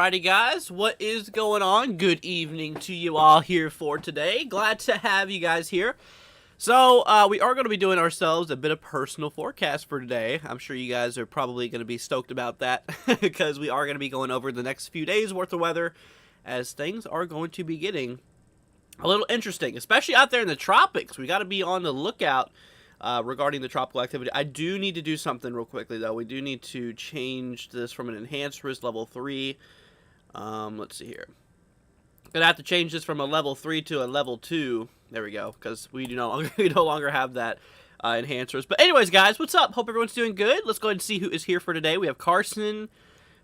Alrighty guys, what is going on? Good evening to you all here for today. Glad to have you guys here. So, we are going to be doing ourselves a bit of personal forecast for today. I'm sure you guys are probably going to be stoked about that because we are going to be going over the next few days worth of weather as things are going to be getting a little interesting, especially out there in the tropics. We got to be on the lookout regarding the tropical activity. I do need to do something real quickly though. We do need to change this from an enhanced risk level 3. Let's see here. Gonna have to change this from a level 3 to a level 2. There we go, because we no longer have that enhanced risk. But anyways, guys, what's up? Hope everyone's doing good. Let's go ahead and see who is here for today. We have Carson,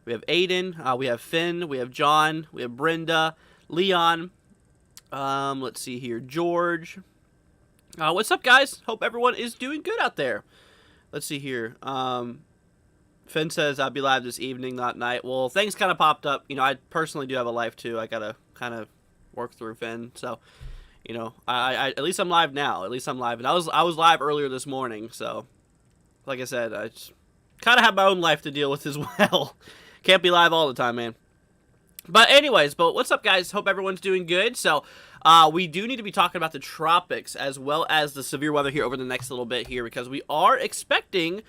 we have Aiden, we have Finn, we have John, we have Brenda, Leon. Let's see here, George. What's up, guys? Hope everyone is doing good out there. Let's see here. Finn says, I'll be live this evening, not night. Well, things kind of popped up. You know, I personally do have a life, too. I got to kind of work through Finn. So, you know, I at least I'm live now. At least I'm live. And I was live earlier this morning. So, like I said, I just kind of have my own life to deal with as well. Can't be live all the time, man. But anyways, what's up, guys? Hope everyone's doing good. So, we do need to be talking about the tropics as well as the severe weather here over the next little bit here because we are expecting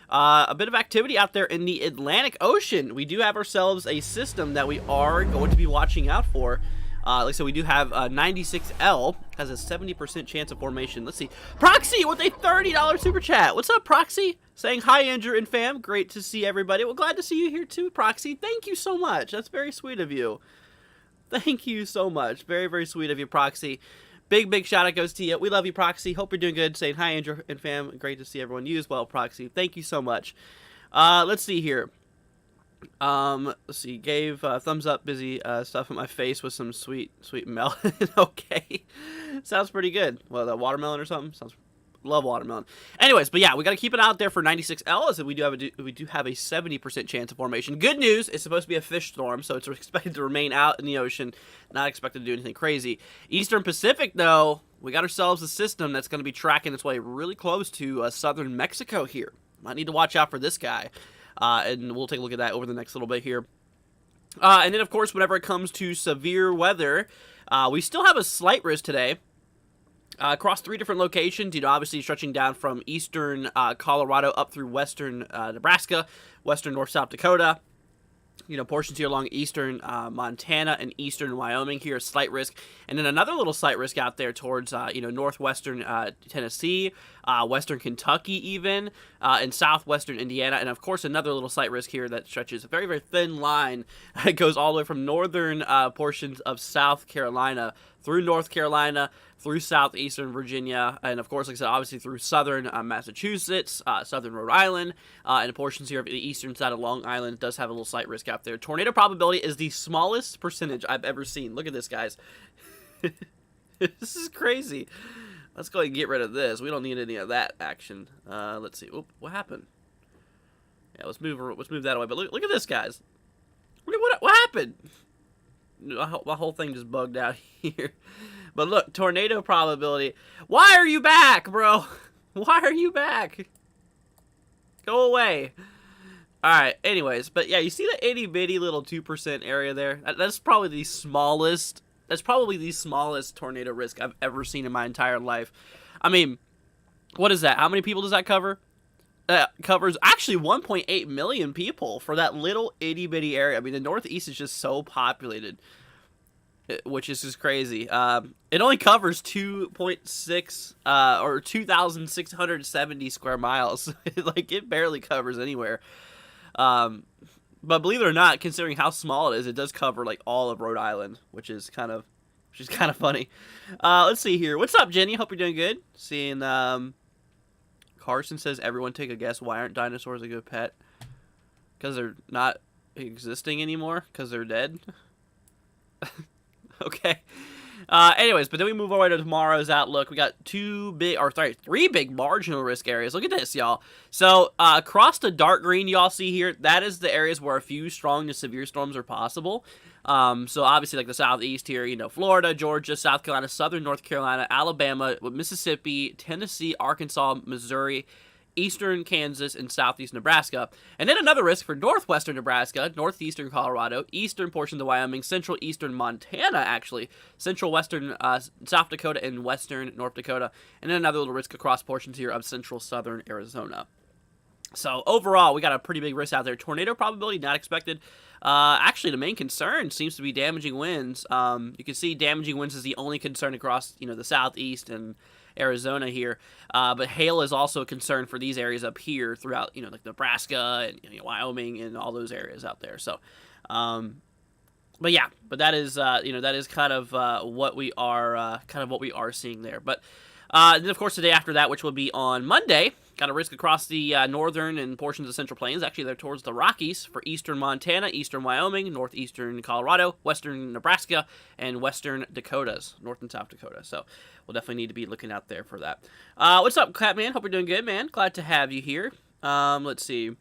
a bit of activity out there in the Atlantic Ocean. We do have ourselves a system that we are going to be watching out for. Like I said, we do have 96L has a 70% chance of formation. Let's see. Proxy with a $30 super chat. What's up, Proxy? Saying hi, Andrew and fam. Great to see everybody. Well, glad to see you here too, Proxy. Thank you so much. That's very sweet of you. Thank you so much. Very, very sweet of you, Proxy. Big shout out goes to you. We love you, Proxy. Hope you're doing good. Saying hi, Andrew and fam. Great to see everyone. You as well, Proxy. Thank you so much. Let's see here. Let's see. Gave thumbs up. Busy stuff in my face with some sweet melon. Okay, sounds pretty good. Well, the watermelon or something. Love watermelon. Anyways, but yeah, we got to keep it out there for 96L, as we do have a 70% chance of formation. Good news, it's supposed to be a fish storm, so it's expected to remain out in the ocean, not expected to do anything crazy. Eastern Pacific, though, we got ourselves a system that's going to be tracking its way really close to southern Mexico here. Might need to watch out for this guy, and we'll take a look at that over the next little bit here. And then, of course, whenever it comes to severe weather, we still have a slight risk today. Across 3 different locations, you know, obviously stretching down from eastern Colorado up through western Nebraska, western North-South Dakota, you know, portions here along eastern Montana and eastern Wyoming here, a slight risk. And then another little slight risk out there towards, you know, northwestern Tennessee, western Kentucky even, and southwestern Indiana, and of course another little slight risk here that stretches a very, very thin line. It goes all the way from northern portions of South Carolina through North Carolina, through southeastern Virginia, and of course, like I said, obviously through southern Massachusetts, southern Rhode Island, and portions here of the eastern side of Long Island. It does have a little slight risk out there. Tornado probability is the smallest percentage I've ever seen. Look at this, guys. This is crazy. Let's go ahead and get rid of this. We don't need any of that action. Let's see. Oop, what happened? Yeah, let's move that away. But look at this, guys. What happened? My whole thing just bugged out here. But look, tornado probability. Why are you back, bro? Why are you back? Go away. Alright, anyways. But yeah, you see that itty bitty little 2% area there? That's probably the smallest. That's probably the smallest tornado risk I've ever seen in my entire life. I mean, what is that? How many people does that cover? Covers actually 1.8 million people for that little itty bitty area. I mean, the Northeast is just so populated, which is just crazy. It only covers 2.6 or 2,670 square miles. Like, it barely covers anywhere. But believe it or not, considering how small it is, it does cover like all of Rhode Island, which is kind of funny. Let's see here. What's up, Jenny? Hope you're doing good. Seeing Carson says, everyone take a guess. Why aren't dinosaurs a good pet? Because they're not existing anymore? Because they're dead? Okay. Anyways, but then we move our way to tomorrow's outlook. We got three big marginal risk areas. Look at this, y'all. So, across the dark green y'all see here, that is the areas where a few strong to severe storms are possible. So obviously, like the southeast here, you know, Florida, Georgia, South Carolina, southern North Carolina, Alabama, Mississippi, Tennessee, Arkansas, Missouri, eastern Kansas, and southeast Nebraska. And then another risk for northwestern Nebraska, northeastern Colorado, eastern portions of Wyoming, central eastern Montana, actually, central western South Dakota, and western North Dakota. And then another little risk across portions here of central southern Arizona. So overall, we got a pretty big risk out there. Tornado probability not expected. Actually, the main concern seems to be damaging winds. You can see damaging winds is the only concern across, you know, the southeast and Arizona here. But hail is also a concern for these areas up here throughout, you know, like Nebraska and, you know, Wyoming and all those areas out there. So, but yeah, but that is, you know, that is kind of what we are seeing there. But then, of course, the day after that, which will be on Monday, got a risk across the northern and portions of Central Plains. Actually, they're towards the Rockies for eastern Montana, eastern Wyoming, northeastern Colorado, western Nebraska, and western Dakotas, North and South Dakota. So we'll definitely need to be looking out there for that. What's up, Catman? Hope you're doing good, man. Glad to have you here. Let's see.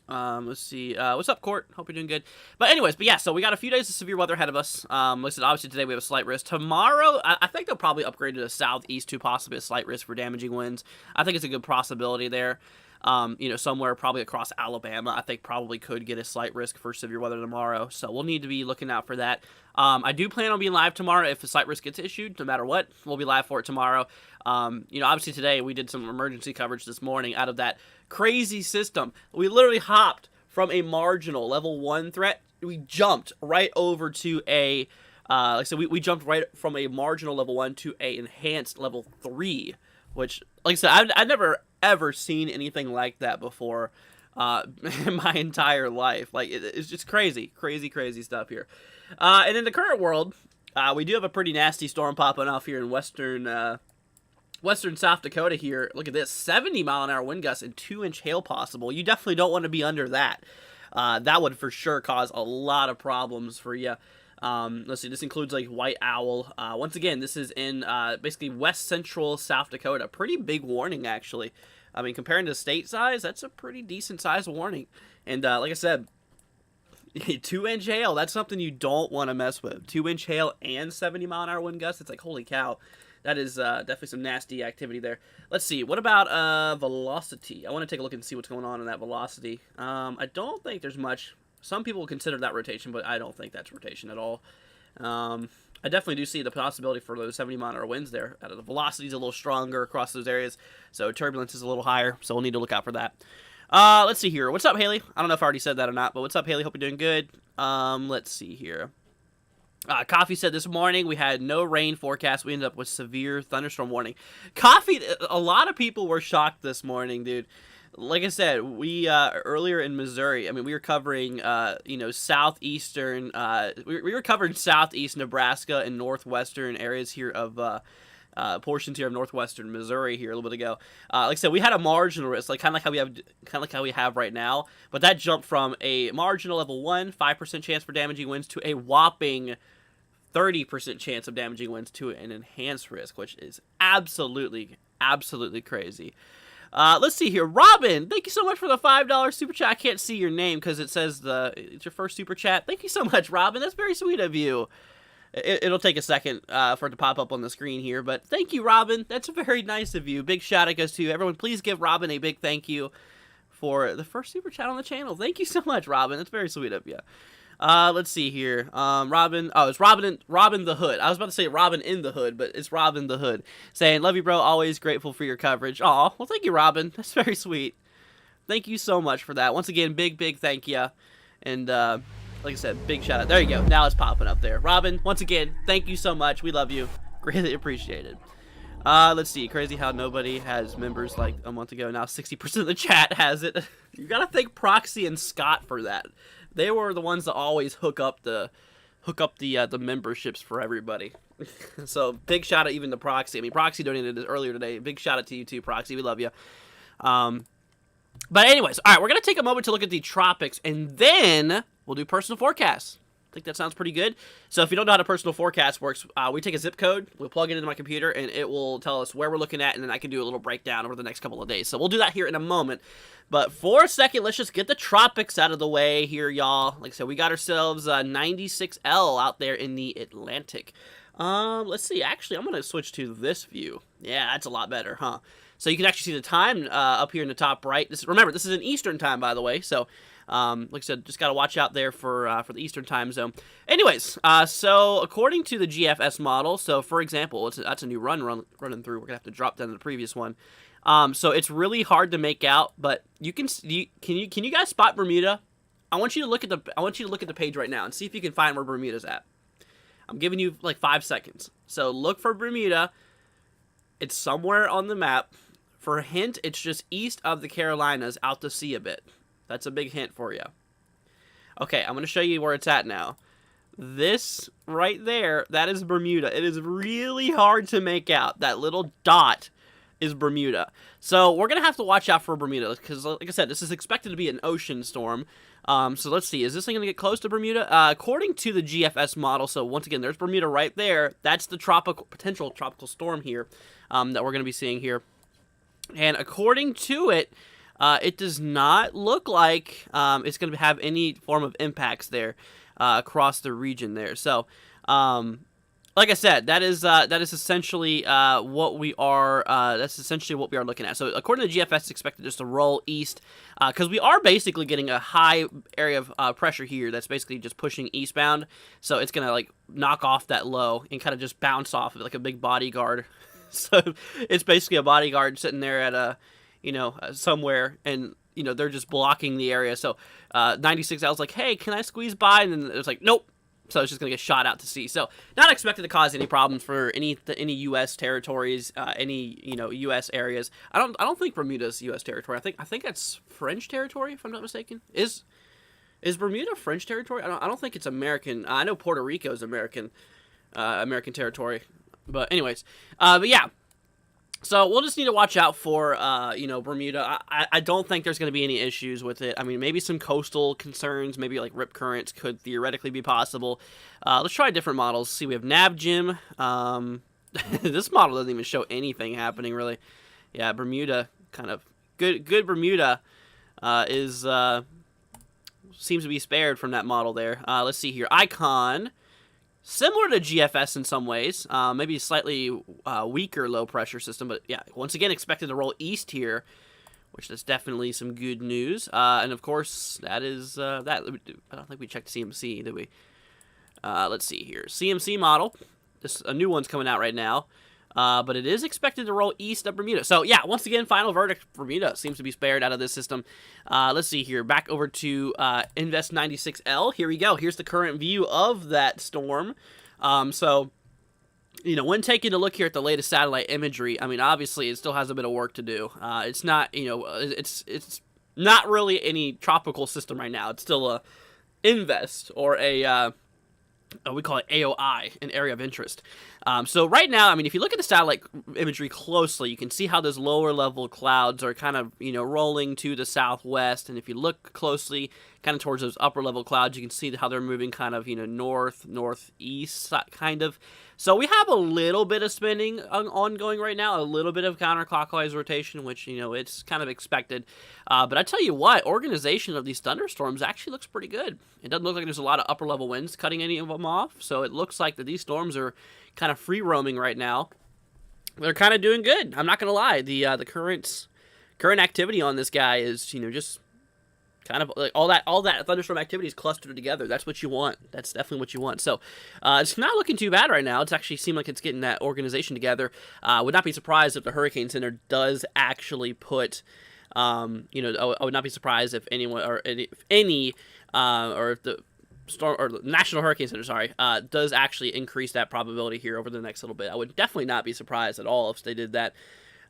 What's up, Court? Hope you're doing good. But anyways, yeah, so we got a few days of severe weather ahead of us. Listen, obviously today we have a slight risk. Tomorrow, I think they'll probably upgrade to the southeast to possibly a slight risk for damaging winds. I think it's a good possibility there. You know, somewhere probably across Alabama, I think probably could get a slight risk for severe weather tomorrow. So we'll need to be looking out for that. I do plan on being live tomorrow if a slight risk gets issued. No matter what, we'll be live for it tomorrow. You know, obviously today we did some emergency coverage this morning out of that crazy system. We literally hopped from a marginal level 1 threat. We jumped right over to a, like I said, we jumped right from a marginal level 1 to a enhanced level 3, which, like I said, I've never ever seen anything like that before in my entire life. Like, it's just crazy stuff here. And in the current world, we do have a pretty nasty storm popping off here in western South Dakota here. Look at this, 70-mile-an-hour wind gusts and 2-inch hail possible. You definitely don't want to be under that. That would for sure cause a lot of problems for you. Let's see, this includes like White Owl. Once again, this is in basically west central South Dakota. Pretty big warning, actually. I mean, comparing to state size, that's a pretty decent size warning. And like I said, 2-inch hail, that's something you don't want to mess with. 2-inch hail and 70-mile-an-hour wind gusts, it's like, holy cow. That is definitely some nasty activity there. Let's see, what about velocity? I want to take a look and see what's going on in that velocity. I don't think there's much. Some people consider that rotation, but I don't think that's rotation at all. I definitely do see the possibility for those 70-mile-an-hour winds there. The velocity is a little stronger across those areas, so turbulence is a little higher, so we'll need to look out for that. Let's see here. What's up, Haley? I don't know if I already said that or not, but what's up, Haley? Hope you're doing good. Let's see here. Coffee said this morning we had no rain forecast. We ended up with severe thunderstorm warning. Coffee, a lot of people were shocked this morning, dude. Like I said, we earlier in Missouri, I mean, we were covering, southeastern, we were covering southeast Nebraska and northwestern areas here of portions here of northwestern Missouri here a little bit ago. Like I said, we had a marginal risk, like kind of like how we have right now, but that jumped from a marginal level 1, 5% chance for damaging winds to a whopping 30% chance of damaging winds to an enhanced risk, which is absolutely crazy. Let's see here. Robin, thank you so much for the $5 super chat. I can't see your name because it says it's your first super chat. Thank you so much, Robin. That's very sweet of you. It'll take a second for it to pop up on the screen here, but thank you, Robin. That's very nice of you. Big shout out goes to you. Everyone, please give Robin a big thank you for the first super chat on the channel. Thank you so much, Robin. That's very sweet of you. Let's see here. Robin. Oh, it's Robin the Hood. I was about to say Robin in the Hood, but it's Robin the Hood. Saying, love you, bro. Always grateful for your coverage. Aw, well, thank you, Robin. That's very sweet. Thank you so much for that. Once again, big thank you. And, like I said, big shout out. There you go. Now it's popping up there. Robin, once again, thank you so much. We love you. Greatly appreciated. Let's see. Crazy how nobody has members like a month ago. Now 60% of the chat has it. You gotta thank Proxy and Scott for that. They were the ones that always hook up the memberships for everybody. So big shout out even to Proxy. I mean, Proxy donated this earlier today. Big shout out to you too, Proxy. We love you. But anyways, all right, we're gonna take a moment to look at the tropics, and then we'll do personal forecasts. I think that sounds pretty good. So if you don't know how a personal forecast works, we take a zip code, we'll plug it into my computer, and it will tell us where we're looking at, and then I can do a little breakdown over the next couple of days. So we'll do that here in a moment. But for a second, let's just get the tropics out of the way here, y'all. Like I said, we got ourselves 96L out there in the Atlantic. Let's see. Actually, I'm going to switch to this view. Yeah, that's a lot better, huh? So you can actually see the time up here in the top right. Remember, this is in Eastern time, by the way. So, like I said, just got to watch out there for the Eastern time zone. Anyways, so according to the GFS model, so for example, that's a new running through. We're going to have to drop down to the previous one. So it's really hard to make out, but can you guys spot Bermuda? I want you to look at the page right now and see if you can find where Bermuda's at. I'm giving you like 5 seconds. So look for Bermuda. It's somewhere on the map. For a hint, it's just east of the Carolinas, out to sea a bit. That's a big hint for you. Okay, I'm going to show you where it's at now. This right there, that is Bermuda. It is really hard to make out. That little dot is Bermuda. So we're going to have to watch out for Bermuda because, like I said, this is expected to be an ocean storm. So let's see. Is this thing going to get close to Bermuda? According to the GFS model, so once again, there's Bermuda right there. That's the potential tropical storm here that we're going to be seeing here. And according to it, it does not look like it's going to have any form of impacts there across the region there. So, like I said, that is essentially what we are. That's essentially what we are looking at. So, according to the GFS, it's expected just to roll east because we are basically getting a high area of pressure here. That's basically just pushing eastbound. So it's gonna like knock off that low and kind of just bounce off of it like a big bodyguard. So it's basically a bodyguard sitting there at somewhere, and they're just blocking the area. So 96, I was like, hey, can I squeeze by? And then it was like, nope. So it's just gonna get shot out to sea. So not expected to cause any problems for any U.S. territories, any U.S. areas. I don't think Bermuda's U.S. territory. I think that's French territory, if I'm not mistaken. Is Bermuda French territory? I don't think it's American. I know Puerto Rico is American territory. But anyways, but yeah. So we'll just need to watch out for, Bermuda. I don't think there's going to be any issues with it. I mean, maybe some coastal concerns, maybe like rip currents could theoretically be possible. Let's try different models. See, we have NavGym. This model doesn't even show anything happening, really. Yeah, Bermuda, kind of. Good Bermuda seems to be spared from that model there. Let's see here. Icon. Similar to GFS in some ways, maybe a slightly weaker low-pressure system, but yeah, once again, expected to roll east here, which is definitely some good news. And of course, that is that. I don't think we checked CMC, did we? Let's see here. CMC model. A new one's coming out right now. but it is expected to roll east of Bermuda. So, yeah, once again, final verdict, Bermuda seems to be spared out of this system. Let's see here. Back over to Invest 96L. Here we go. Here's the current view of that storm. So, when taking a look here at the latest satellite imagery, I mean, obviously, it still has a bit of work to do. It's not, it's not really any tropical system right now. It's still a Invest or a we call it AOI, an area of interest. So right now, I mean, if you look at the satellite imagery closely, you can see how those lower level clouds are kind of, rolling to the southwest. And if you look closely, kind of towards those upper level clouds, you can see how they're moving kind of, north, northeast kind of. So we have a little bit of spinning ongoing right now, a little bit of counterclockwise rotation, which, it's kind of expected. But I tell you what, organization of these thunderstorms actually looks pretty good. It doesn't look like there's a lot of upper level winds cutting any of them off. So it looks like that these storms are kind of free roaming right now. They're kind of doing good. I'm not going to lie. The current activity on this guy is, just kind of like all that thunderstorm activity is clustered together. That's what you want. That's definitely what you want. So it's not looking too bad right now. It's actually seemed like it's getting that organization together. Would not be surprised if the Hurricane Center does actually put, I would not be surprised if anyone or if the storm or the National Hurricane Center, does actually increase that probability here over the next little bit. I would definitely not be surprised at all if they did that.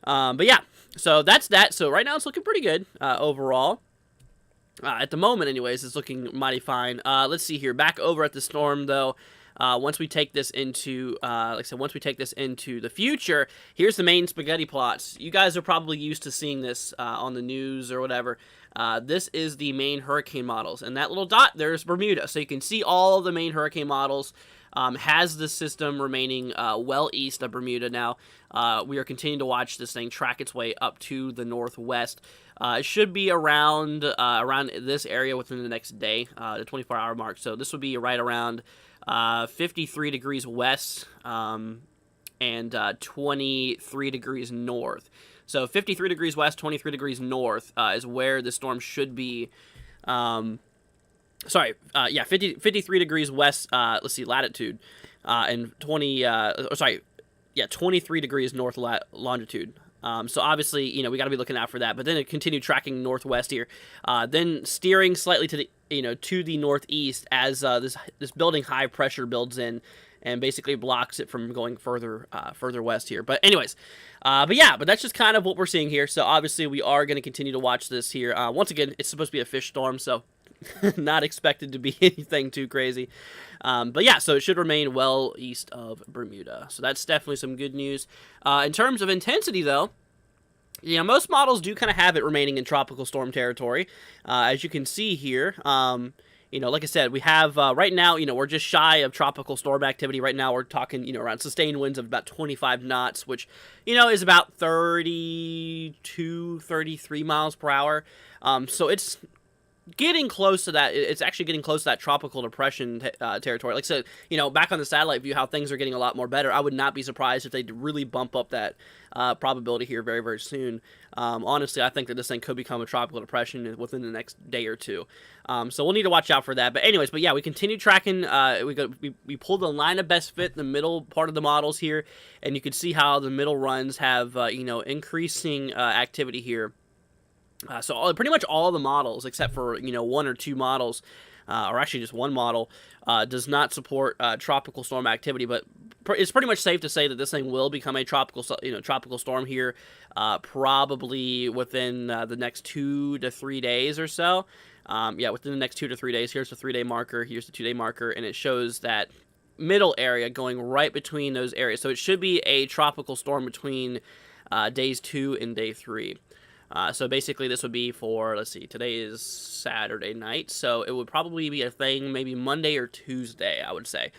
But yeah, so that's that. So right now it's looking pretty good overall. At the moment, anyways, it's looking mighty fine. Let's see here. Back over at the storm, though. Once we take this into, once we take this into the future, here's the main spaghetti plots. You guys are probably used to seeing this on the news or whatever. This is the main hurricane models, and that little dot there's Bermuda. So you can see all of the main hurricane models. Has the system remaining well east of Bermuda now. We are continuing to watch this thing track its way up to the northwest. It should be around this area within the next day, the 24-hour mark. So this would be right around 53 degrees west and 23 degrees north. So 53 degrees west, 23 degrees north is where the storm should be. 53 degrees west, latitude, and 23 degrees north longitude. So obviously, we got to be looking out for that. But then it continued tracking northwest here, then steering slightly to the northeast as this building high pressure builds in and basically blocks it from going further west here. But anyways, but that's just kind of what we're seeing here. So obviously, we are going to continue to watch this here. Once again, it's supposed to be a fish storm, so not expected to be anything too crazy. But yeah, so it should remain well east of Bermuda. So that's definitely some good news. In terms of intensity, though, most models do kind of have it remaining in tropical storm territory. As you can see here, like I said, we have right now, we're just shy of tropical storm activity. Right now, we're talking, around sustained winds of about 25 knots, which, is about 32, 33 miles per hour. So it's getting close to that. It's actually getting close to that tropical depression territory. Like I said, back on the satellite view, how things are getting a lot more better. I would not be surprised if they really bump up that probability here very, very soon. Honestly, I think that this thing could become a tropical depression within the next day or two. So we'll need to watch out for that. But anyways, we continue tracking. We pulled the line of best fit in the middle part of the models here, and you can see how the middle runs have increasing activity here. So pretty much all the models, except for one or two models, or actually just one model, does not support tropical storm activity. But it's pretty much safe to say that this thing will become a tropical storm here, probably within the next 2 to 3 days or so. Within the next 2 to 3 days. Here's the 3-day marker. Here's the 2-day marker, and it shows that middle area going right between those areas. So it should be a tropical storm between days 2 and day 3. So basically this would be for, let's see, today is Saturday night, so it would probably be a thing maybe Monday or Tuesday, I would say.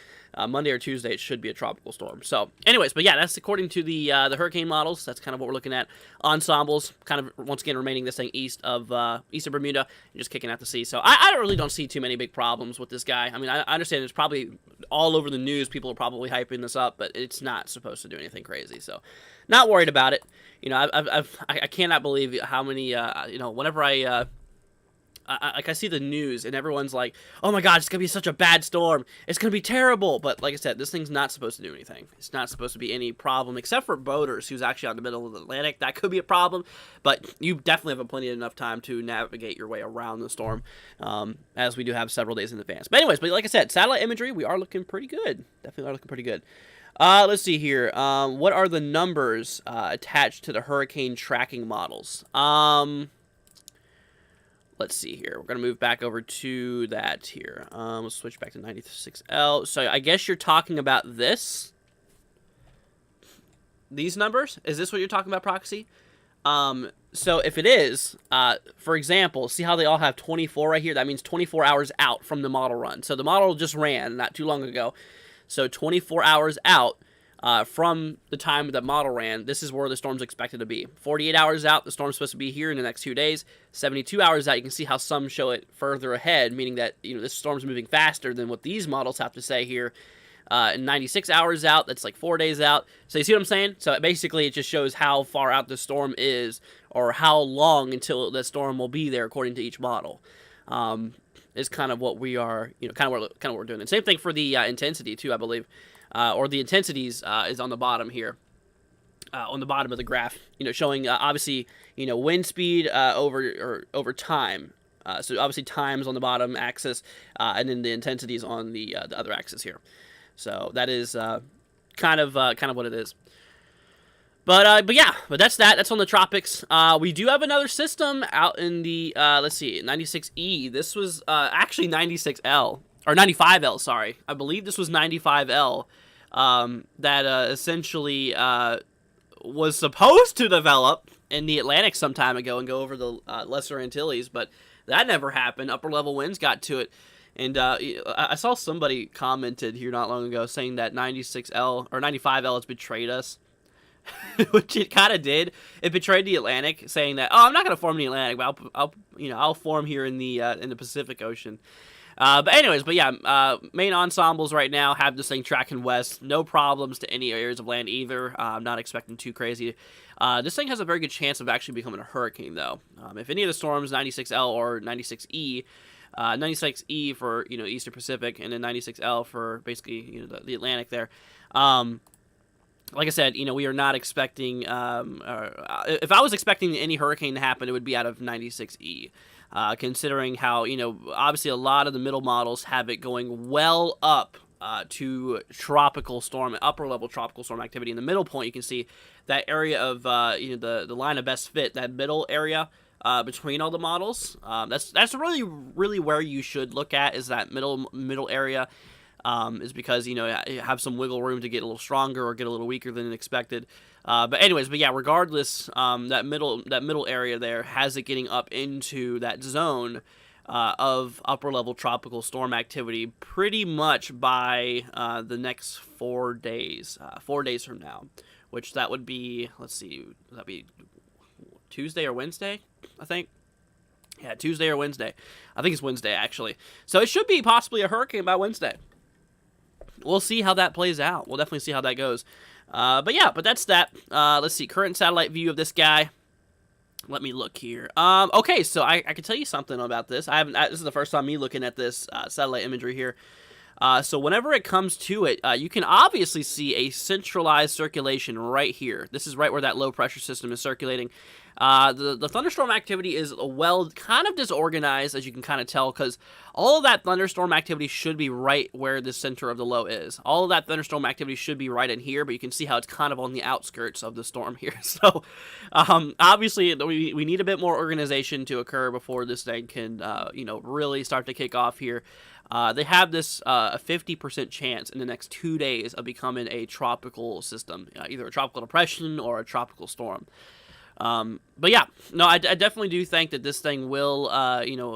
Monday or Tuesday, it should be a tropical storm. So anyways, but yeah, that's according to the hurricane models. That's kind of what we're looking at. Ensembles, kind of, once again, remaining this thing east of Bermuda, and just kicking out to sea. So I really don't see too many big problems with this guy. I mean, I understand it's probably all over the news. People are probably hyping this up, but it's not supposed to do anything crazy. So not worried about it. I cannot believe how many, whenever I I see the news and everyone's like, oh my god, it's gonna be such a bad storm, it's gonna be terrible. But like I said, this thing's not supposed to do anything. It's not supposed to be any problem, except for boaters who's actually out in the middle of the Atlantic. That could be a problem, but you definitely have plenty enough time to navigate your way around the storm, as we do have several days in advance. But anyways, but like I said, satellite imagery, we are looking pretty good. Definitely are looking pretty good. Let's see here. What are the numbers attached to the hurricane tracking models? Let's see here. We're going to move back over to that here. Let's switch back to 96L. So I guess you're talking about this? These numbers? Is this what you're talking about, Proxy? So if it is, for example, see how they all have 24 right here? That means 24 hours out from the model run. So the model just ran not too long ago. So 24 hours out from the time that model ran, this is where the storm's expected to be. 48 hours out, the storm's supposed to be here in the next 2 days. 72 hours out, you can see how some show it further ahead, meaning that this storm's moving faster than what these models have to say here. 96 hours out, that's like 4 days out. So you see what I'm saying? So basically it just shows how far out the storm is, or how long until the storm will be there according to each model. Is kind of what we are, kind of what we're doing. And same thing for the intensity too, I believe, or the intensities is on the bottom here, on the bottom of the graph. Showing obviously wind speed over time. So obviously time's on the bottom axis, and then the intensities on the other axis here. So that is kind of what it is. But yeah, that's that. That's on the Tropics. We do have another system out in the, let's see, 96E. This was actually 96L, or 95L, sorry. I believe this was 95L that essentially was supposed to develop in the Atlantic some time ago and go over the Lesser Antilles, but that never happened. Upper level winds got to it. And I saw somebody commented here not long ago saying that 96L, or 95L has betrayed us. Which it kind of did. It betrayed the Atlantic, saying that, oh, I'm not going to form in the Atlantic, but I'll form here in the Pacific Ocean. But anyways, yeah, main ensembles right now have this thing tracking west. No problems to any areas of land either. I'm not expecting too crazy. This thing has a very good chance of actually becoming a hurricane, though. If any of the storms, 96L or 96E, 96E for Eastern Pacific, and then 96L for basically the Atlantic there. Like I said, we are not expecting, if I was expecting any hurricane to happen, it would be out of 96E, considering how, obviously a lot of the middle models have it going well up to tropical storm, upper level tropical storm activity. In the middle point, you can see that area of, the line of best fit, that middle area between all the models. That's really, really where you should look at, is that middle area. Is because you have some wiggle room to get a little stronger or get a little weaker than expected. But yeah, regardless, that middle area there has it getting up into that zone of upper level tropical storm activity pretty much by the next 4 days. 4 days from now, which that would be, let's see, would that be Tuesday or Wednesday? I think. Yeah, Tuesday or Wednesday. I think it's Wednesday actually. So it should be possibly a hurricane by Wednesday. We'll see how that plays out. We'll definitely see how that goes. But yeah, that's that. Let's see. Current satellite view of this guy. Let me look here. Okay, so I can tell you something about this. This is the first time me looking at this satellite imagery here. So whenever it comes to it, you can obviously see a centralized circulation right here. This is right where that low pressure system is circulating. The thunderstorm activity is kind of disorganized, as you can kind of tell, because all of that thunderstorm activity should be right where the center of the low is. All of that thunderstorm activity should be right in here, but you can see how it's kind of on the outskirts of the storm here. So, obviously, we need a bit more organization to occur before this thing can, really start to kick off here. They have this a 50% chance in the next 2 days of becoming a tropical system, either a tropical depression or a tropical storm. But yeah, no, I definitely do think that this thing will,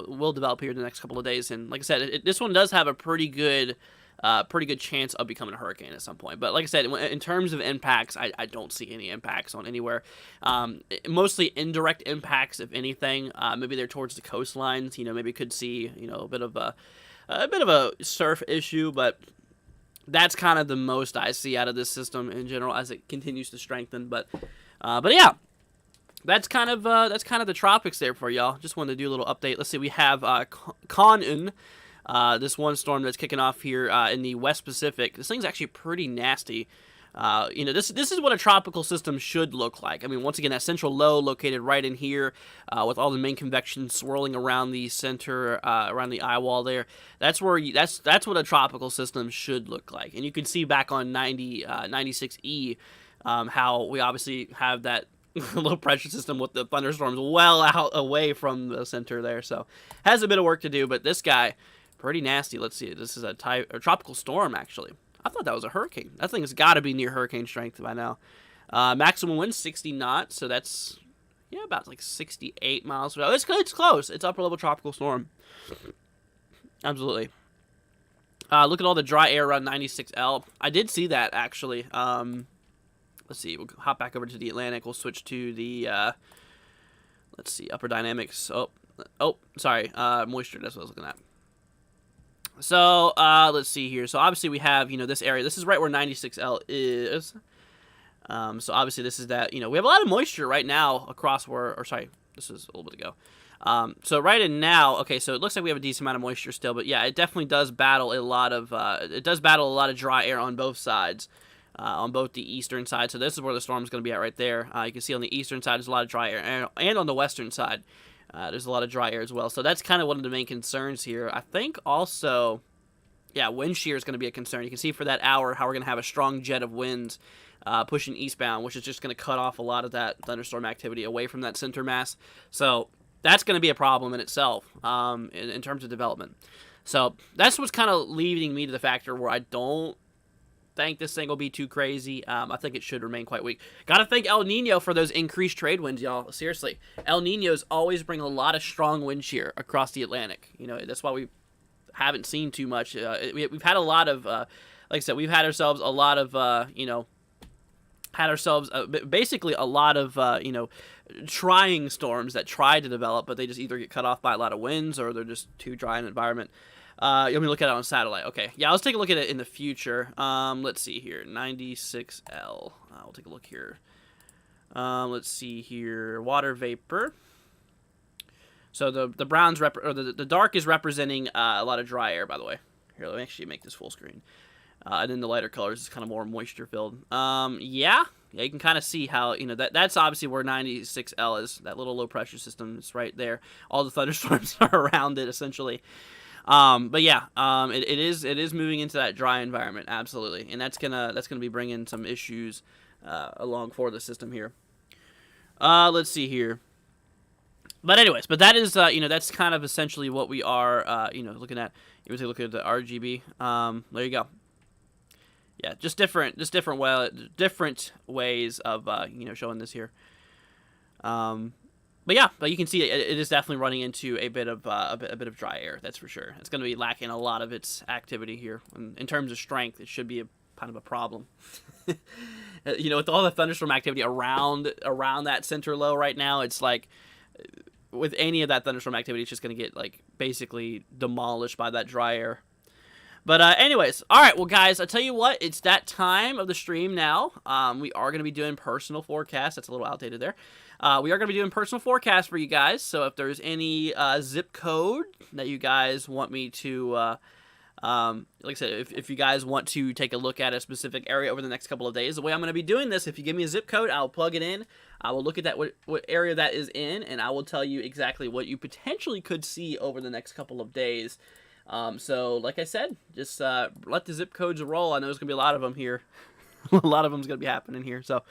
will develop here in the next couple of days. And like I said, this one does have a pretty good chance of becoming a hurricane at some point. But like I said, in terms of impacts, I don't see any impacts on anywhere. Mostly indirect impacts, if anything. Maybe they're towards the coastlines. Maybe could see, a bit of a surf issue, but that's kind of the most I see out of this system in general as it continues to strengthen. But yeah. that's kind of the tropics there for y'all. Just wanted to do a little update. Let's see, we have Kan'un, this one storm that's kicking off here in the West Pacific. This thing's actually pretty nasty. This is what a tropical system should look like. I mean, once again, that central low located right in here, with all the main convection swirling around the center, around the eye wall there. That's what a tropical system should look like. And you can see back on 96E, how we obviously have that low pressure system with the thunderstorms well out away from the center there. So has a bit of work to do, but this guy, pretty nasty. Let's see. This is a tropical storm, actually. I thought that was a hurricane. That thing's got to be near hurricane strength by now. Maximum wind 60 knots, so that's, yeah, about like 68 miles per hour. It's close. It's upper level tropical storm. Absolutely. Look at all the dry air around 96L. I did see that, actually. Let's see. We'll hop back over to the Atlantic. We'll switch to the, let's see, upper dynamics. Oh, sorry. Moisture, that's what I was looking at. So, let's see here. So, obviously, we have, this area. This is right where 96L is. So, obviously, this is that, we have a lot of moisture right now across this is a little bit ago. So, right in now, okay, so it looks like we have a decent amount of moisture still. But, yeah, it definitely does battle a lot of, dry air on both sides, on both the eastern side. So, this is where the storm is going to be at right there. You can see on the eastern side, there's a lot of dry air. And on the western side, there's a lot of dry air as well. So that's kind of one of the main concerns here. I think also, yeah, wind shear is going to be a concern. You can see for that hour how we're going to have a strong jet of winds pushing eastbound, which is just going to cut off a lot of that thunderstorm activity away from that center mass. So that's going to be a problem in itself in terms of development. So that's what's kind of leading me to the factor where I don't think this thing will be too crazy. I think it should remain quite weak. Gotta thank El Nino for those increased trade winds, y'all. Seriously. El Ninos always bring a lot of strong wind shear across the Atlantic. That's why we haven't seen too much. We've had a lot of, like I said, we've had ourselves a lot of, basically a lot of, trying storms that try to develop, but they just either get cut off by a lot of winds or they're just too dry an environment. Let me look at it on satellite. Okay, yeah, let's take a look at it in the future. Let's see here, 96L. We'll take a look here. Let's see here, water vapor. So the browns the dark is representing a lot of dry air. By the way, here, let me actually make this full screen. And then the lighter colors is kind of more moisture filled. Yeah, you can kind of see how that's obviously where 96L is. That little low pressure system is right there. All the thunderstorms are around it essentially. But yeah, it is moving into that dry environment, absolutely, and that's gonna be bringing some issues along for the system here. Let's see here. But anyways, that is that's kind of essentially what we are looking at. You take a look at the RGB. There you go. Yeah, just different ways of showing this here. But you can see it is definitely running into a bit of dry air. That's for sure. It's going to be lacking a lot of its activity here. In terms of strength, it should be kind of a problem. With all the thunderstorm activity around that center low right now, it's like with any of that thunderstorm activity, it's just going to get like basically demolished by that dry air. But anyways, all right, well, guys, I tell you what, it's that time of the stream now. We are going to be doing personal forecasts. That's a little outdated there. We are going to be doing personal forecasts for you guys. So if there's any zip code that you guys want me to, like I said, if you guys want to take a look at a specific area over the next couple of days, the way I'm going to be doing this, if you give me a zip code, I'll plug it in. I will look at that what area that is in, and I will tell you exactly what you potentially could see over the next couple of days. So, like I said, just let the zip codes roll. I know there's going to be a lot of them here. A lot of them's going to be happening here. So,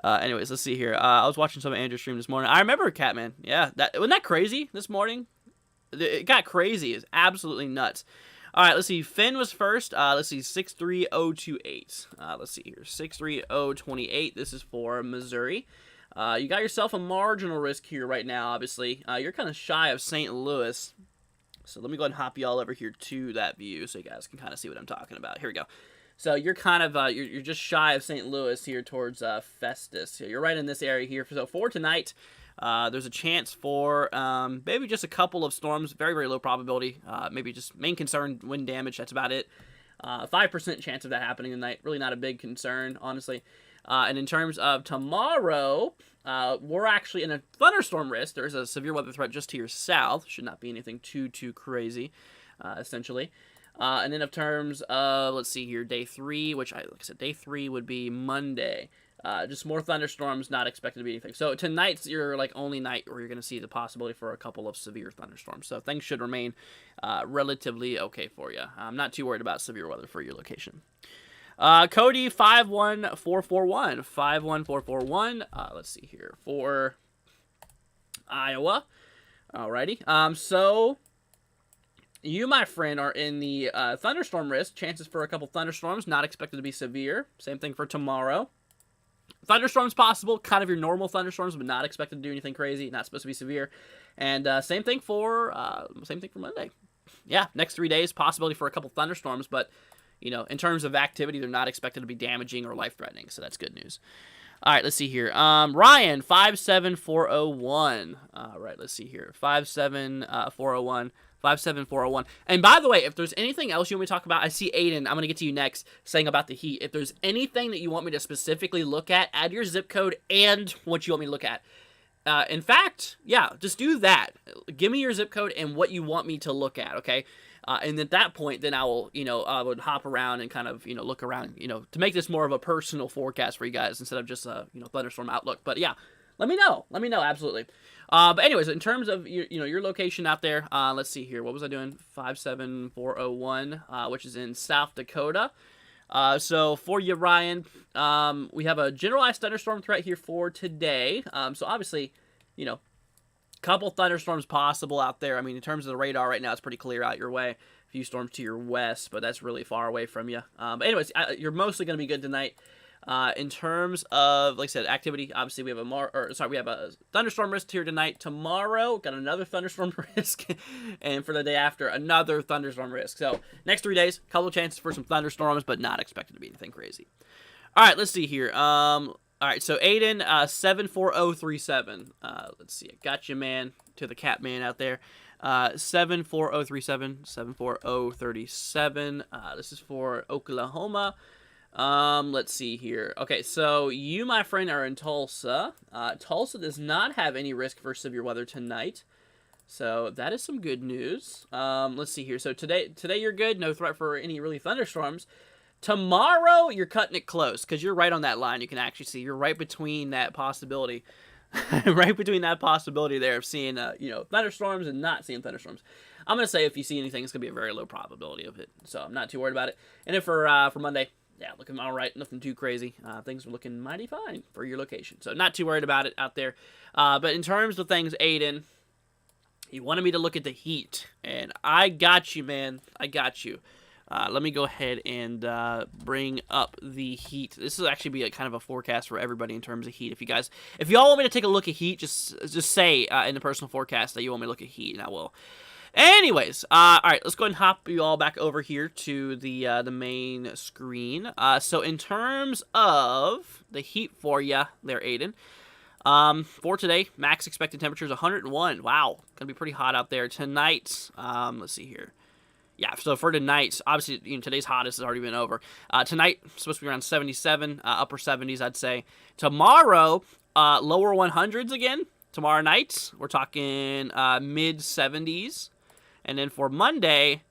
anyways, let's see here. I was watching some of Andrew's stream this morning. I remember Catman. Yeah, wasn't that crazy this morning? It got crazy. It's absolutely nuts. All right, let's see. Finn was first. Let's see, 63028. Let's see here. 63028. This is for Missouri. You got yourself a marginal risk here right now, obviously. You're kind of shy of St. Louis. So let me go ahead and hop you all over here to that view so you guys can kind of see what I'm talking about. Here we go. So you're kind of, you're just shy of St. Louis here towards Festus. So you're right in this area here. So for tonight, there's a chance for maybe just a couple of storms. Very, very low probability. Maybe just main concern, wind damage. That's about it. 5% chance of that happening tonight. Really not a big concern, honestly. And in terms of tomorrow, we're actually in a thunderstorm risk. There's a severe weather threat just to your south. Should not be anything too crazy, essentially. And then in terms of, let's see here, day 3, which, like I said, day 3 would be Monday. Just more thunderstorms, not expected to be anything. So tonight's your only night where you're going to see the possibility for a couple of severe thunderstorms. So things should remain relatively okay for you. I'm not too worried about severe weather for your location. Cody 51441. 51441. Let's see here for Iowa. Alrighty. So you, my friend, are in the thunderstorm risk. Chances for a couple thunderstorms, not expected to be severe. Same thing for tomorrow. Thunderstorms possible, kind of your normal thunderstorms, but not expected to do anything crazy. Not supposed to be severe. And same thing for Monday. Yeah, next 3 days, possibility for a couple thunderstorms, but in terms of activity, they're not expected to be damaging or life-threatening, so that's good news. All right, let's see here. Ryan 57401. All right, let's see here. 57401. 57401. And by the way, if there's anything else you want me to talk about, I see Aiden, I'm going to get to you next, saying about the heat. If there's anything that you want me to specifically look at, add your zip code and what you want me to look at. In fact, yeah, just do that. Give me your zip code and what you want me to look at, okay? And at that point, then I will, I would hop around and kind of, look around, to make this more of a personal forecast for you guys instead of just a, thunderstorm outlook. But yeah, let me know. Let me know, absolutely. But anyways, in terms of your location out there, let's see here. What was I doing? 57401, which is in South Dakota. So for you, Ryan, we have a generalized thunderstorm threat here for today. So obviously, couple thunderstorms possible out there. I mean, in terms of the radar right now, it's pretty clear out your way. A few storms to your west, but that's really far away from you. But anyways, you're mostly going to be good tonight. In terms of, like I said, activity, obviously we have a thunderstorm risk here tonight. Tomorrow, got another thunderstorm risk, and for the day after, another thunderstorm risk. So next 3 days, couple of chances for some thunderstorms, but not expected to be anything crazy. All right, let's see here. All right, so Aiden 74037. Let's see, I got you, man, to the cat man out there. 74037, 74037. This is for Oklahoma. Let's see here. Okay, so you, my friend, are in Tulsa. Tulsa does not have any risk for severe weather tonight. So that is some good news. Let's see here. So today you're good. No threat for any really thunderstorms. Tomorrow, you're cutting it close because you're right on that line. You can actually see you're right between that possibility. Right between that possibility there of seeing, thunderstorms and not seeing thunderstorms. I'm going to say if you see anything, it's going to be a very low probability of it. So I'm not too worried about it. And then for Monday, yeah, looking all right. Nothing too crazy. Things are looking mighty fine for your location. So not too worried about it out there. But in terms of things, Aiden, you wanted me to look at the heat. And I got you, man. I got you. Let me go ahead and bring up the heat. This will actually be kind of a forecast for everybody in terms of heat. If y'all want me to take a look at heat, just say in the personal forecast that you want me to look at heat, and I will. Anyways, all right, let's go ahead and hop you all back over here to the main screen. So in terms of the heat for you there, Aiden, for today, max expected temperature is 101. Wow, gonna be pretty hot out there tonight. Let's see here. Yeah, so for tonight, obviously, today's hottest has already been over. Tonight, supposed to be around 77, upper 70s, I'd say. Tomorrow, lower 100s again. Tomorrow night, we're talking mid 70s. And then for Monday,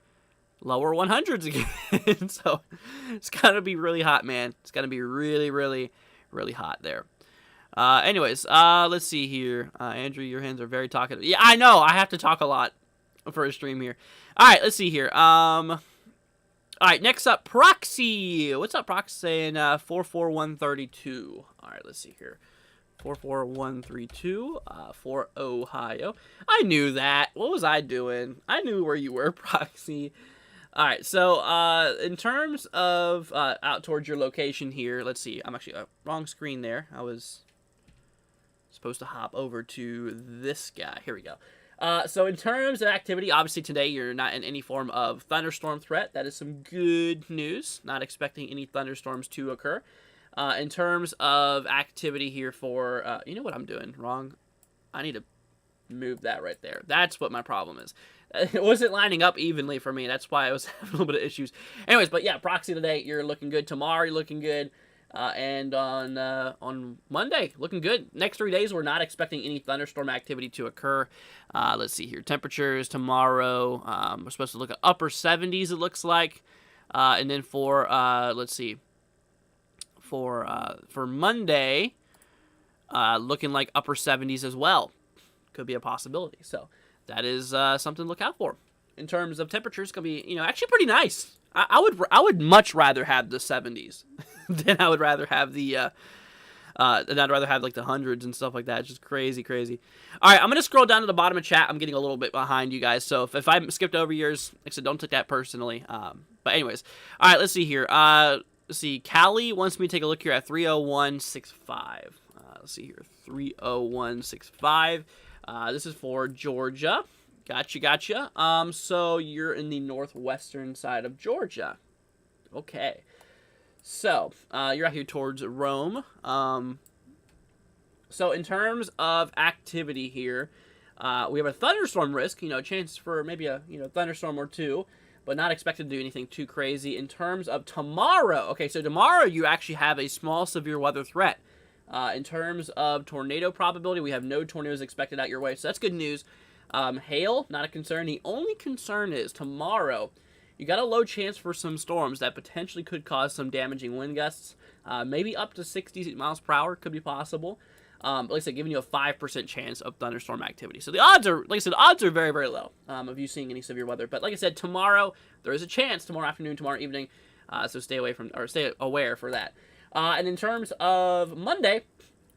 lower 100s again. So it's going to be really hot, man. It's going to be really, really, really hot there. Anyways, let's see here. Andrew, your hands are very talkative. Yeah, I know. I have to talk a lot for a stream here. All right, let's see here. All right, next up, Proxy. What's up, Proxy? Saying 44132. All right, let's see here. 44132 for Ohio. I knew that. What was I doing? I knew where you were, Proxy. All right, so in terms of out towards your location here, let's see. I'm actually wrong screen there. I was supposed to hop over to this guy. Here we go. So in terms of activity, obviously today you're not in any form of thunderstorm threat. That is some good news. Not expecting any thunderstorms to occur. In terms of activity here for, you know what I'm doing wrong? I need to move that right there. That's what my problem is. It wasn't lining up evenly for me. That's why I was having a little bit of issues. Anyways, but yeah, Proxy today, you're looking good. Tomorrow, you're looking good. And on Monday, looking good. Next 3 days, we're not expecting any thunderstorm activity to occur. Let's see here. Temperatures tomorrow, we're supposed to look at upper 70s, it looks like. And then for, let's see, for Monday, looking like upper 70s as well. Could be a possibility. So that is something to look out for. In terms of temperatures, it's going to be, actually pretty nice. I would much rather have the 70s than I would rather have the than I'd rather have like the hundreds and stuff like that. It's just crazy, crazy. All right, I'm gonna scroll down to the bottom of chat. I'm getting a little bit behind you guys, so if I skipped over yours, like I said, don't take that personally. But anyways, all right, let's see here. Let's see. Callie wants me to take a look here at 30165. Let's see here, 30165. This is for Georgia. Gotcha. So you're in the northwestern side of Georgia. Okay. So, you're out here towards Rome. So in terms of activity here, we have a thunderstorm risk, a chance for maybe a, thunderstorm or two, but not expected to do anything too crazy. In terms of tomorrow, okay, so tomorrow you actually have a small severe weather threat. In terms of tornado probability, we have no tornadoes expected out your way, so that's good news. Hail, not a concern. The only concern is tomorrow, you got a low chance for some storms that potentially could cause some damaging wind gusts. Maybe up to 60 miles per hour could be possible. Like I said, giving you a 5% chance of thunderstorm activity. So the odds are, like I said, odds are very, very low of you seeing any severe weather. But like I said, tomorrow, there is a chance, tomorrow afternoon, tomorrow evening. So stay aware for that. And in terms of Monday,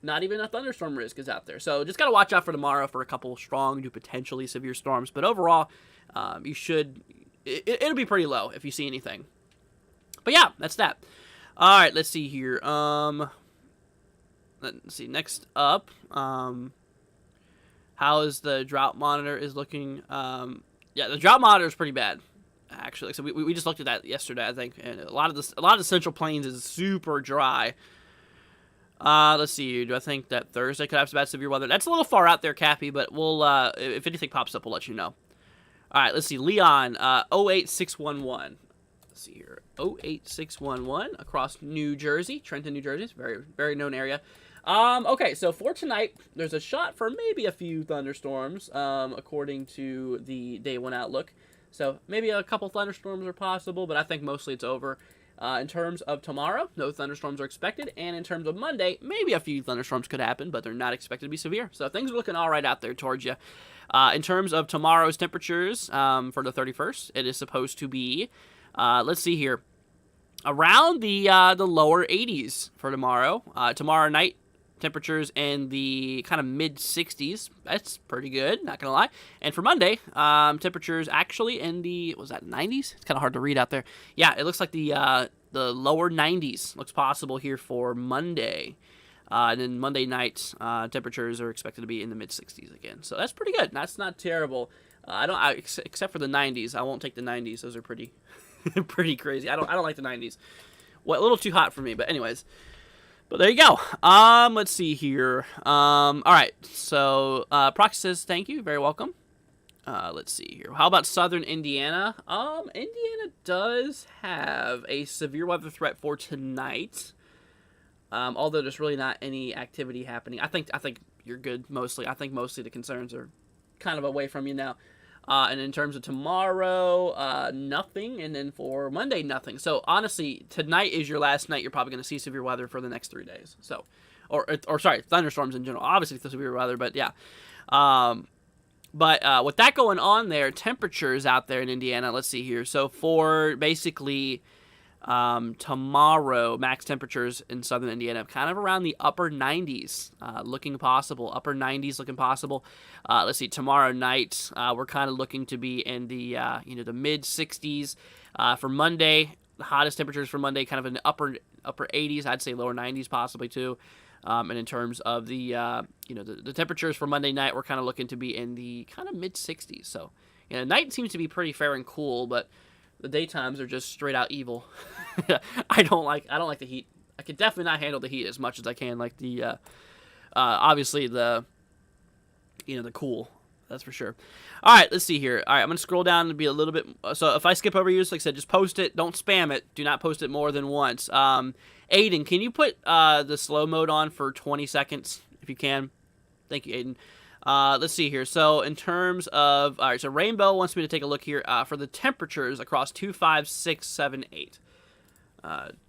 not even a thunderstorm risk is out there. So just got to watch out for tomorrow for a couple strong to potentially severe storms. But overall, it'll be pretty low if you see anything. But yeah, that's that. All right, let's see here. Let's see. Next up, how is the drought monitor is looking? Yeah, the drought monitor is pretty bad, actually. So we just looked at that yesterday, I think, and a lot of the Central Plains is super dry. Let's see. Do I think that Thursday could have some bad severe weather? That's a little far out there, Cappy, but we'll if anything pops up, we'll let you know. All right, let's see. Leon, 08611. Let's see here. 08611 across New Jersey, Trenton, New Jersey. It's a very, very known area. Okay, so for tonight, there's a shot for maybe a few thunderstorms, according to the Day 1 outlook. So maybe a couple thunderstorms are possible, but I think mostly it's over. In terms of tomorrow, no thunderstorms are expected. And in terms of Monday, maybe a few thunderstorms could happen, but they're not expected to be severe. So things are looking all right out there towards you. In terms of tomorrow's temperatures for the 31st, it is supposed to be, let's see here, around the lower 80s for tomorrow. Tomorrow night, temperatures in the kind of mid-60s. That's pretty good, not going to lie. And for Monday, temperatures actually in the, was that 90s? It's kind of hard to read out there. Yeah, it looks like the lower 90s looks possible here for Monday. And then Monday night, temperatures are expected to be in the mid-60s again. So that's pretty good. That's not terrible. Except for the 90s. I won't take the 90s. Those are pretty pretty crazy. I don't like the 90s. Well, a little too hot for me, but anyways. But there you go. Let's see here. All right. So, Proxy says thank you. Very welcome. Let's see here. How about Southern Indiana? Indiana does have a severe weather threat for tonight. Although there's really not any activity happening. I think you're good mostly. I think mostly the concerns are kind of away from you now. And in terms of tomorrow, nothing. And then for Monday, nothing. So, honestly, tonight is your last night. You're probably going to see severe weather for the next 3 days. So, or sorry, thunderstorms in general. Obviously, the severe weather, but yeah. But with that going on there, temperatures out there in Indiana, let's see here. So, for basically tomorrow, max temperatures in southern Indiana, kind of around the upper 90s, looking possible. Upper 90s looking possible. Let's see, tomorrow night, we're kind of looking to be in the the mid 60s. For Monday, the hottest temperatures for Monday, kind of in the upper 80s. I'd say lower 90s possibly too. And in terms of the the temperatures for Monday night, we're kind of looking to be in the kind of mid 60s. So night seems to be pretty fair and cool, but the daytimes are just straight out evil. I don't like the heat. I can definitely not handle the heat as much as I can like the obviously the the cool. That's for sure. All right, let's see here. All right, I'm going to scroll down and be a little bit... So if I skip over you, like I said, just post it. Don't spam it. Do not post it more than once. Aiden, can you put the slow mode on for 20 seconds, if you can? Thank you, Aiden. Let's see here. So in terms of... All right, so Rainbow wants me to take a look here for the temperatures across 2, 5, 6, 7, 8.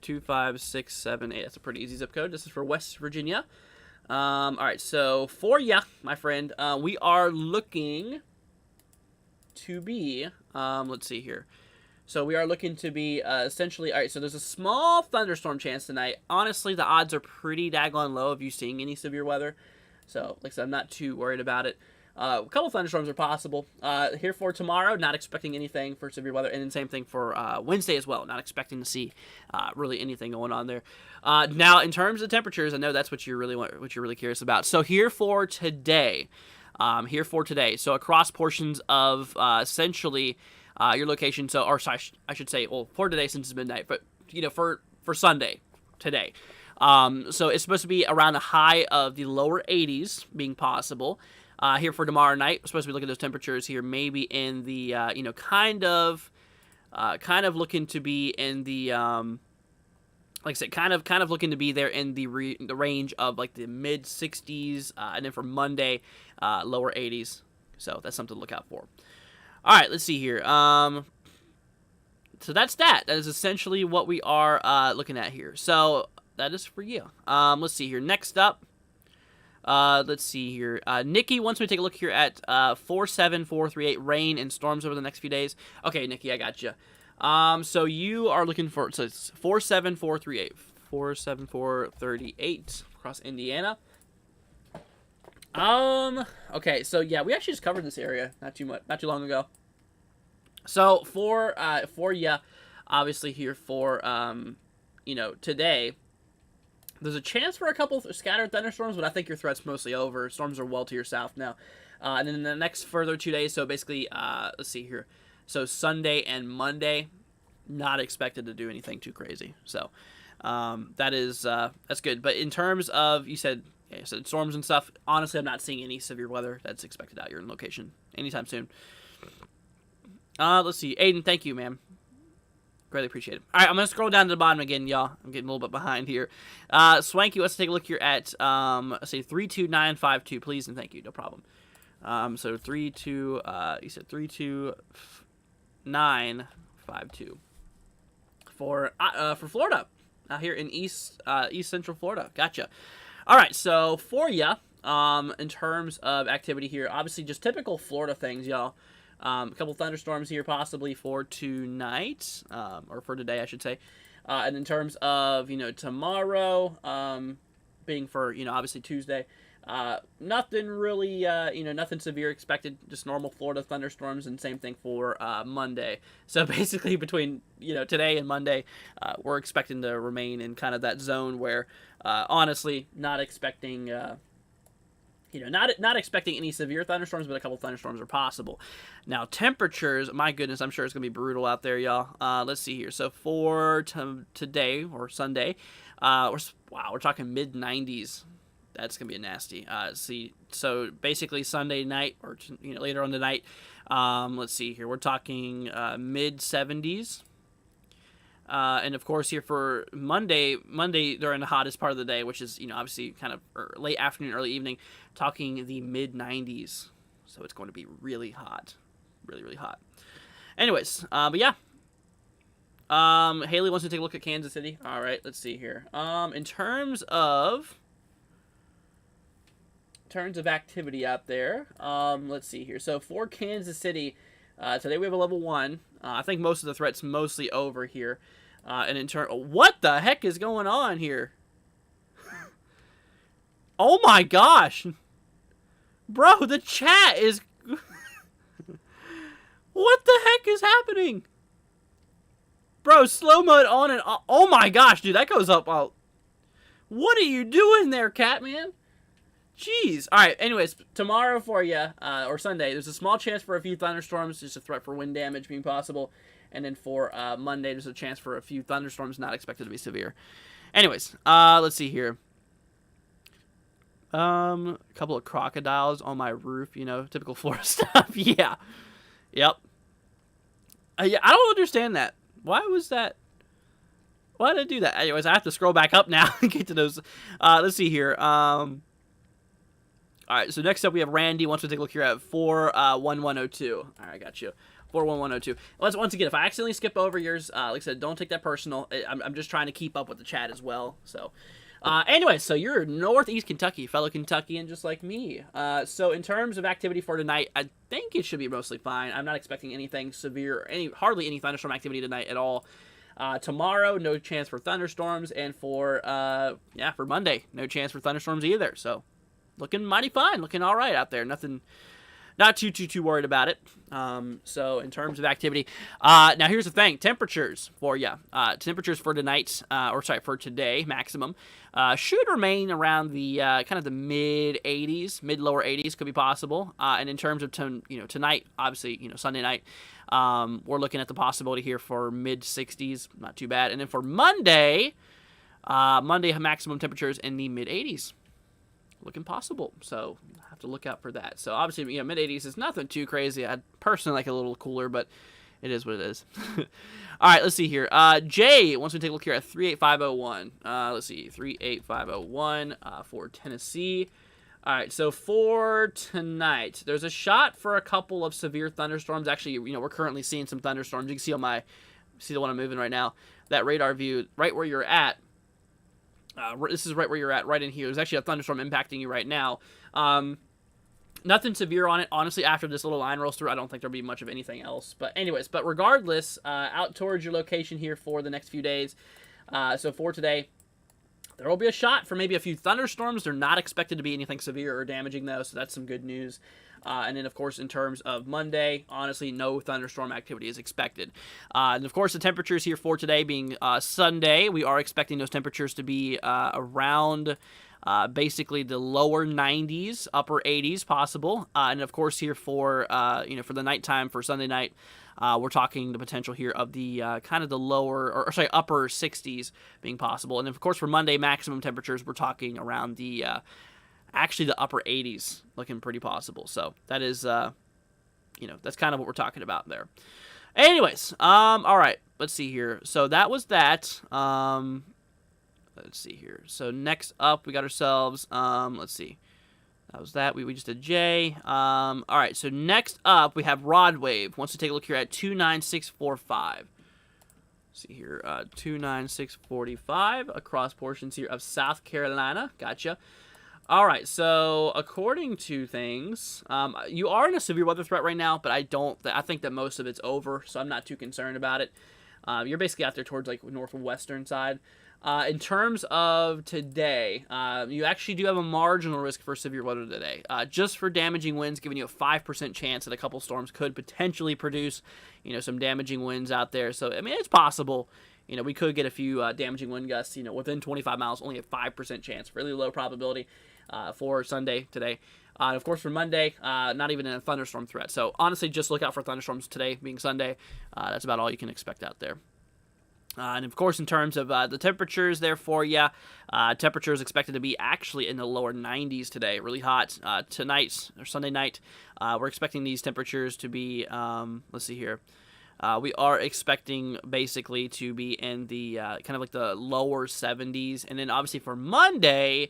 2, 5, 6, 7, 8. That's a pretty easy zip code. This is for West Virginia. All right, so for ya, my friend, we are looking to be, let's see here. So we are looking to be, essentially, all right, so there's a small thunderstorm chance tonight. Honestly, the odds are pretty daggone low of you seeing any severe weather. So, like I said, I'm not too worried about it. A couple thunderstorms are possible. Here for tomorrow, not expecting anything for severe weather, and then same thing for Wednesday as well. Not expecting to see really anything going on there. Now, in terms of temperatures, I know that's what you're really curious about. So here for today, so across portions of essentially your location. So, or sorry, I should say, well, for today since it's midnight, but for Sunday today. So it's supposed to be around a high of the lower 80s being possible. Here for tomorrow night, we're supposed to be looking at those temperatures here, maybe in the, kind of looking to be in the, like I said, kind of looking to be there in the range of like the mid 60s, and then for Monday, lower 80s. So that's something to look out for. All right, let's see here. So that's that. That is essentially what we are looking at here. So that is for you. Let's see here. Next up. Let's see here. Nikki wants me to take a look here at 47438 rain and storms over the next few days. Okay, Nikki, I got you. So you are looking for, so it's 47438. 47438 across Indiana. Okay, so yeah, we actually just covered this area not too long ago. So for you, obviously here for today. There's a chance for a couple scattered thunderstorms, but I think your threat's mostly over. Storms are well to your south now. And then the next further 2 days, so basically, let's see here. So Sunday and Monday, not expected to do anything too crazy. So that's good. But in terms of, you said storms and stuff, honestly, I'm not seeing any severe weather that's expected out your location anytime soon. Let's see. Aiden, thank you, man. Greatly appreciate it. All right, I'm going to scroll down to the bottom again, y'all. I'm getting a little bit behind here. Swanky, let's take a look here at, let's say 32952, please, and thank you. No problem. So you said 32952 for Florida, here in East Central Florida. Gotcha. All right, so for ya, in terms of activity here, obviously just typical Florida things, y'all. A couple thunderstorms here possibly for tonight, or for today, I should say. And in terms of, tomorrow, being for, obviously Tuesday, nothing really, nothing severe expected, just normal Florida thunderstorms, and same thing for Monday. So basically between, today and Monday, we're expecting to remain in kind of that zone where, honestly, not expecting... not expecting any severe thunderstorms, but a couple thunderstorms are possible. Now, temperatures, my goodness, I'm sure it's going to be brutal out there, y'all. Let's see here. So for today, or Sunday, we're talking mid-90s. That's going to be a nasty. So basically Sunday night, or later on tonight, let's see here. We're talking mid-70s. And of course here for Monday during the hottest part of the day, which is, obviously kind of late afternoon, early evening, talking the mid 90s. So it's going to be really hot, really, really hot. Anyways, but yeah. Haley wants to take a look at Kansas City. All right, let's see here. In terms of activity out there, let's see here. So for Kansas City, today we have a level 1. I think most of the threat's mostly over here. And in turn, what the heck is going on here? Oh my gosh. Bro, the chat is... What the heck is happening? Bro, slow mode on and off. Oh my gosh, dude, that goes up. What are you doing there, Catman? Jeez. All right, anyways, tomorrow for you, or Sunday, there's a small chance for a few thunderstorms, just a threat for wind damage being possible. And then for Monday, there's a chance for a few thunderstorms not expected to be severe. Anyways, let's see here. A couple of crocodiles on my roof, you know, typical Florida stuff. Yeah. Yep. Yeah, I don't understand that. Why was that? Why did I do that? Anyways, I have to scroll back up now and get to those. Let's see here. All right, so next up we have Randy. Once we take a look here at 41102. All right, got you. 41102. Once again, if I accidentally skip over yours, like I said, don't take that personal. I'm just trying to keep up with the chat as well. So, anyway, so you're Northeast Kentucky, fellow Kentuckian, just like me. So in terms of activity for tonight, I think it should be mostly fine. I'm not expecting anything severe, hardly any thunderstorm activity tonight at all. Tomorrow, no chance for thunderstorms, and for Monday, no chance for thunderstorms either. So, looking mighty fine, looking all right out there. Nothing, not too worried about it. So in terms of activity, now here's the thing: temperatures for temperatures for tonight, for today, maximum, should remain around the kind of the mid 80s, mid lower 80s could be possible. And in terms of tonight, obviously Sunday night. We're looking at the possibility here for mid 60s, not too bad. And then for Monday, maximum temperatures in the mid 80s, looking possible. So have to look out for that. So obviously, mid 80s is nothing too crazy. I personally like it a little cooler, but it is what it is. All right, let's see here. Jay, once we take a look here at 38501. Let's see, 38501 for Tennessee. All right, so for tonight, there's a shot for a couple of severe thunderstorms. Actually, we're currently seeing some thunderstorms. You can see see the one I'm moving right now. That radar view, right where you're at. This is right where you're at, right in here. There's actually a thunderstorm impacting you right now. Nothing severe on it. Honestly, after this little line rolls through, I don't think there'll be much of anything else. But anyways, regardless, out towards your location here for the next few days. So for today, there will be a shot for maybe a few thunderstorms. They're not expected to be anything severe or damaging, though, so that's some good news. And then, of course, in terms of Monday, honestly, no thunderstorm activity is expected. And, of course, the temperatures here for today being Sunday, we are expecting those temperatures to be around basically the lower 90s, upper 80s possible. And, of course, here for the nighttime for Sunday night, we're talking the potential here of the kind of the lower, upper 60s being possible. And, of course, for Monday, maximum temperatures, we're talking around the upper 80s looking pretty possible. So that is, that's kind of what we're talking about there. Anyways, all right, let's see here. So that was that. Let's see here. So next up, we got ourselves, let's see. That was that. We just did J. All right, so next up, we have Rod Wave. Wants to take a look here at 29645. See here, 29645 across portions here of South Carolina. Gotcha. All right, so according to things, you are in a severe weather threat right now, but I think that most of it's over, so I'm not too concerned about it. You're basically out there towards like northwestern side. In terms of today, you actually do have a marginal risk for severe weather today. Just for damaging winds, giving you a 5% chance that a couple storms could potentially produce, some damaging winds out there. So, I mean, it's possible. We could get a few damaging wind gusts, within 25 miles, only a 5% chance. Really low probability for Sunday today. Of course, for Monday, not even a thunderstorm threat. So, honestly, just look out for thunderstorms today, being Sunday. That's about all you can expect out there. And, of course, in terms of the temperatures, therefore, temperatures expected to be actually in the lower 90s today. Really hot. Tonight, or Sunday night, we're expecting these temperatures to be, let's see here. We are expecting basically to be in the kind of like the lower 70s. And then, obviously, for Monday,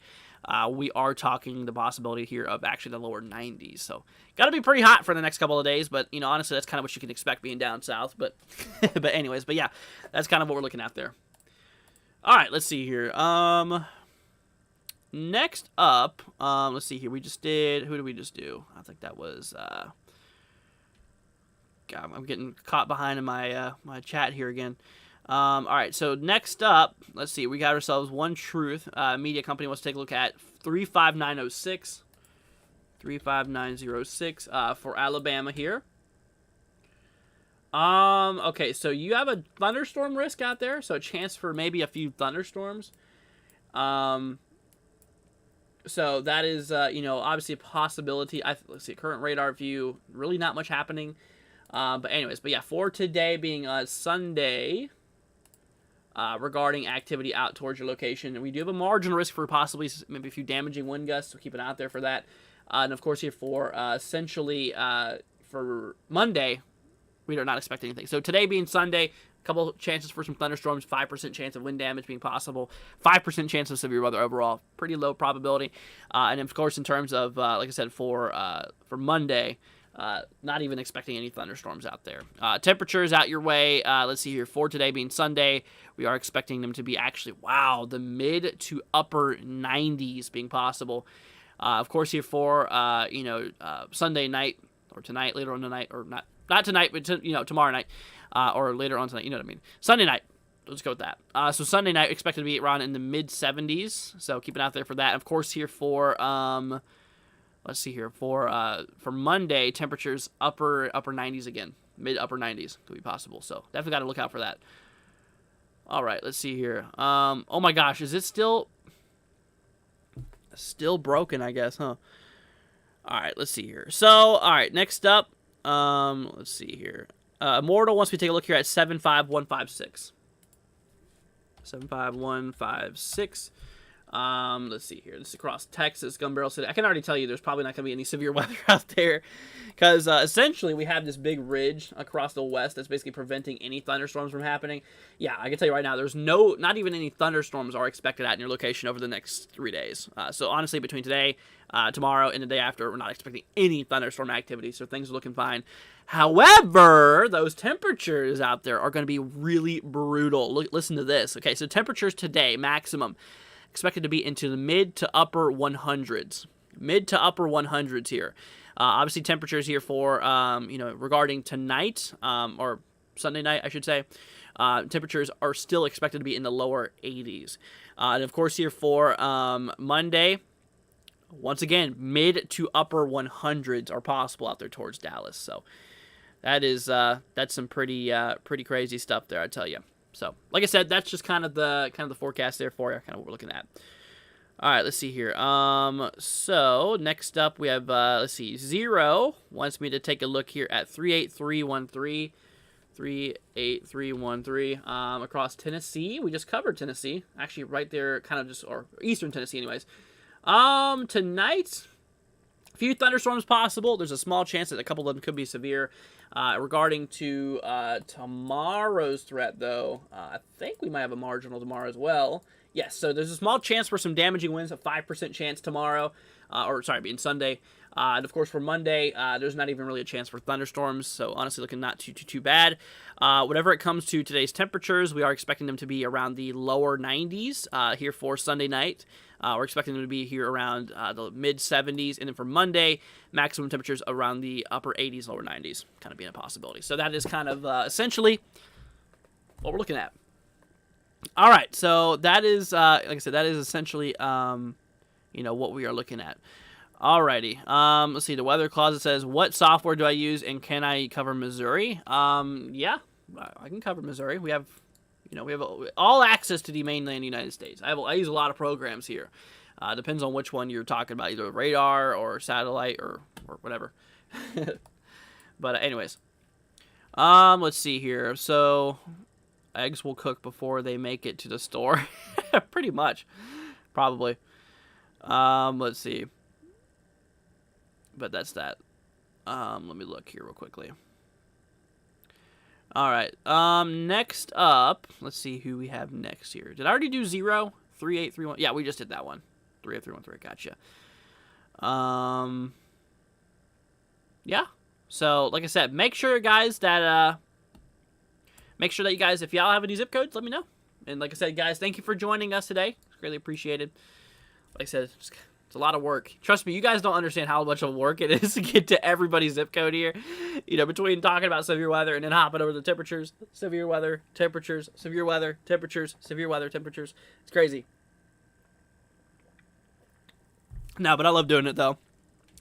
we are talking the possibility here of actually the lower 90s. So, got to be pretty hot for the next couple of days. But, honestly, that's kind of what you can expect being down south. But, but that's kind of what we're looking at there. All right, let's see here. Next up, let's see here. Who did we just do? I think that was, God, I'm getting caught behind in my my chat here again. All right, so next up, let's see. We got ourselves One Truth Media Company wants to take a look at 35906. 35906 for Alabama here. Okay, so you have a thunderstorm risk out there, so a chance for maybe a few thunderstorms. So that is, obviously a possibility. Let's see, current radar view, really not much happening. But yeah, for today being Sunday, regarding activity out towards your location. And we do have a marginal risk for possibly maybe a few damaging wind gusts, so keep an eye out there for that. And of course, here for essentially for Monday, we are not expecting anything. So today being Sunday, a couple chances for some thunderstorms, 5% chance of wind damage being possible, 5% chance of severe weather overall, pretty low probability. And of course, in terms of, like I said, for Monday, not even expecting any thunderstorms out there. Temperatures out your way. Let's see here. For today being Sunday, we are expecting them to be actually, wow, the mid to upper 90s being possible. Of course, here for, Sunday night or tonight, later on tonight, or not tonight, but tomorrow night, or later on tonight, you know what I mean. Sunday night, let's go with that. So Sunday night, expected to be around in the mid 70s, so keep an eye out there for that. Of course, here for, let's see here, for Monday, temperatures upper 90s again, mid upper 90s could be possible, so definitely got to look out for that. All right, let's see here. Oh my gosh, is it still broken, I guess, huh? All right, let's see here. So, all right, next up, let's see here. Immortal wants me to take a look here at 75156. 75156. Let's see here. This is across Texas, Gun Barrel City. I can already tell you there's probably not going to be any severe weather out there because essentially we have this big ridge across the west that's basically preventing any thunderstorms from happening. Yeah, I can tell you right now there's not even any thunderstorms are expected at your location over the next 3 days. So honestly, between today, tomorrow, and the day after, we're not expecting any thunderstorm activity, so things are looking fine. However, those temperatures out there are going to be really brutal. Listen to this. Okay, so temperatures today, maximum, expected to be into the mid to upper 100s. Mid to upper 100s here. Obviously, temperatures here for, regarding tonight, or Sunday night, I should say, temperatures are still expected to be in the lower 80s. And of course, here for Monday, once again, mid to upper 100s are possible out there towards Dallas. So that's some pretty crazy stuff there, I tell you. So, like I said, that's just kind of the forecast there for you, kind of what we're looking at. All right, let's see here. So next up we have let's see, Zero wants me to take a look here at 38313. 38313 across Tennessee. We just covered Tennessee, actually right there, kind of just, or eastern Tennessee, anyways. Tonight, a few thunderstorms possible. There's a small chance that a couple of them could be severe. Regarding to tomorrow's threat, though, I think we might have a marginal tomorrow as well. Yes, so there's a small chance for some damaging winds, a 5% chance tomorrow, being Sunday. And of course, for Monday, there's not even really a chance for thunderstorms, so honestly looking not too bad. Whatever it comes to today's temperatures, we are expecting them to be around the lower 90s here for Sunday night. We're expecting them to be here around the mid-70s, and then for Monday, maximum temperatures around the upper 80s, lower 90s, kind of being a possibility. So that is kind of essentially what we're looking at. All right, so that is, like I said, that is essentially, what we are looking at. Alrighty, let's see, the weather closet says, what software do I use, and can I cover Missouri? Yeah, I can cover Missouri. We have all access to the mainland United States. I use a lot of programs here. Depends on which one you're talking about, either radar or satellite or whatever. But anyways, let's see here. So, eggs will cook before they make it to the store. Pretty much, probably. Let's see. But that's that. Let me look here real quickly. All right. Next up, let's see who we have next here. Did I already do 0? 3831? Yeah, we just did that one. 38313. Gotcha. Yeah. So, like I said, make sure, guys, that you guys, if y'all have any zip codes, let me know. And like I said, guys, thank you for joining us today. It's greatly appreciated. Like I said, it's a lot of work. Trust me, you guys don't understand how much of work it is to get to everybody's zip code here. Between talking about severe weather and then hopping over the temperatures, severe weather, temperatures, severe weather, temperatures, severe weather, temperatures. It's crazy. No, but I love doing it, though.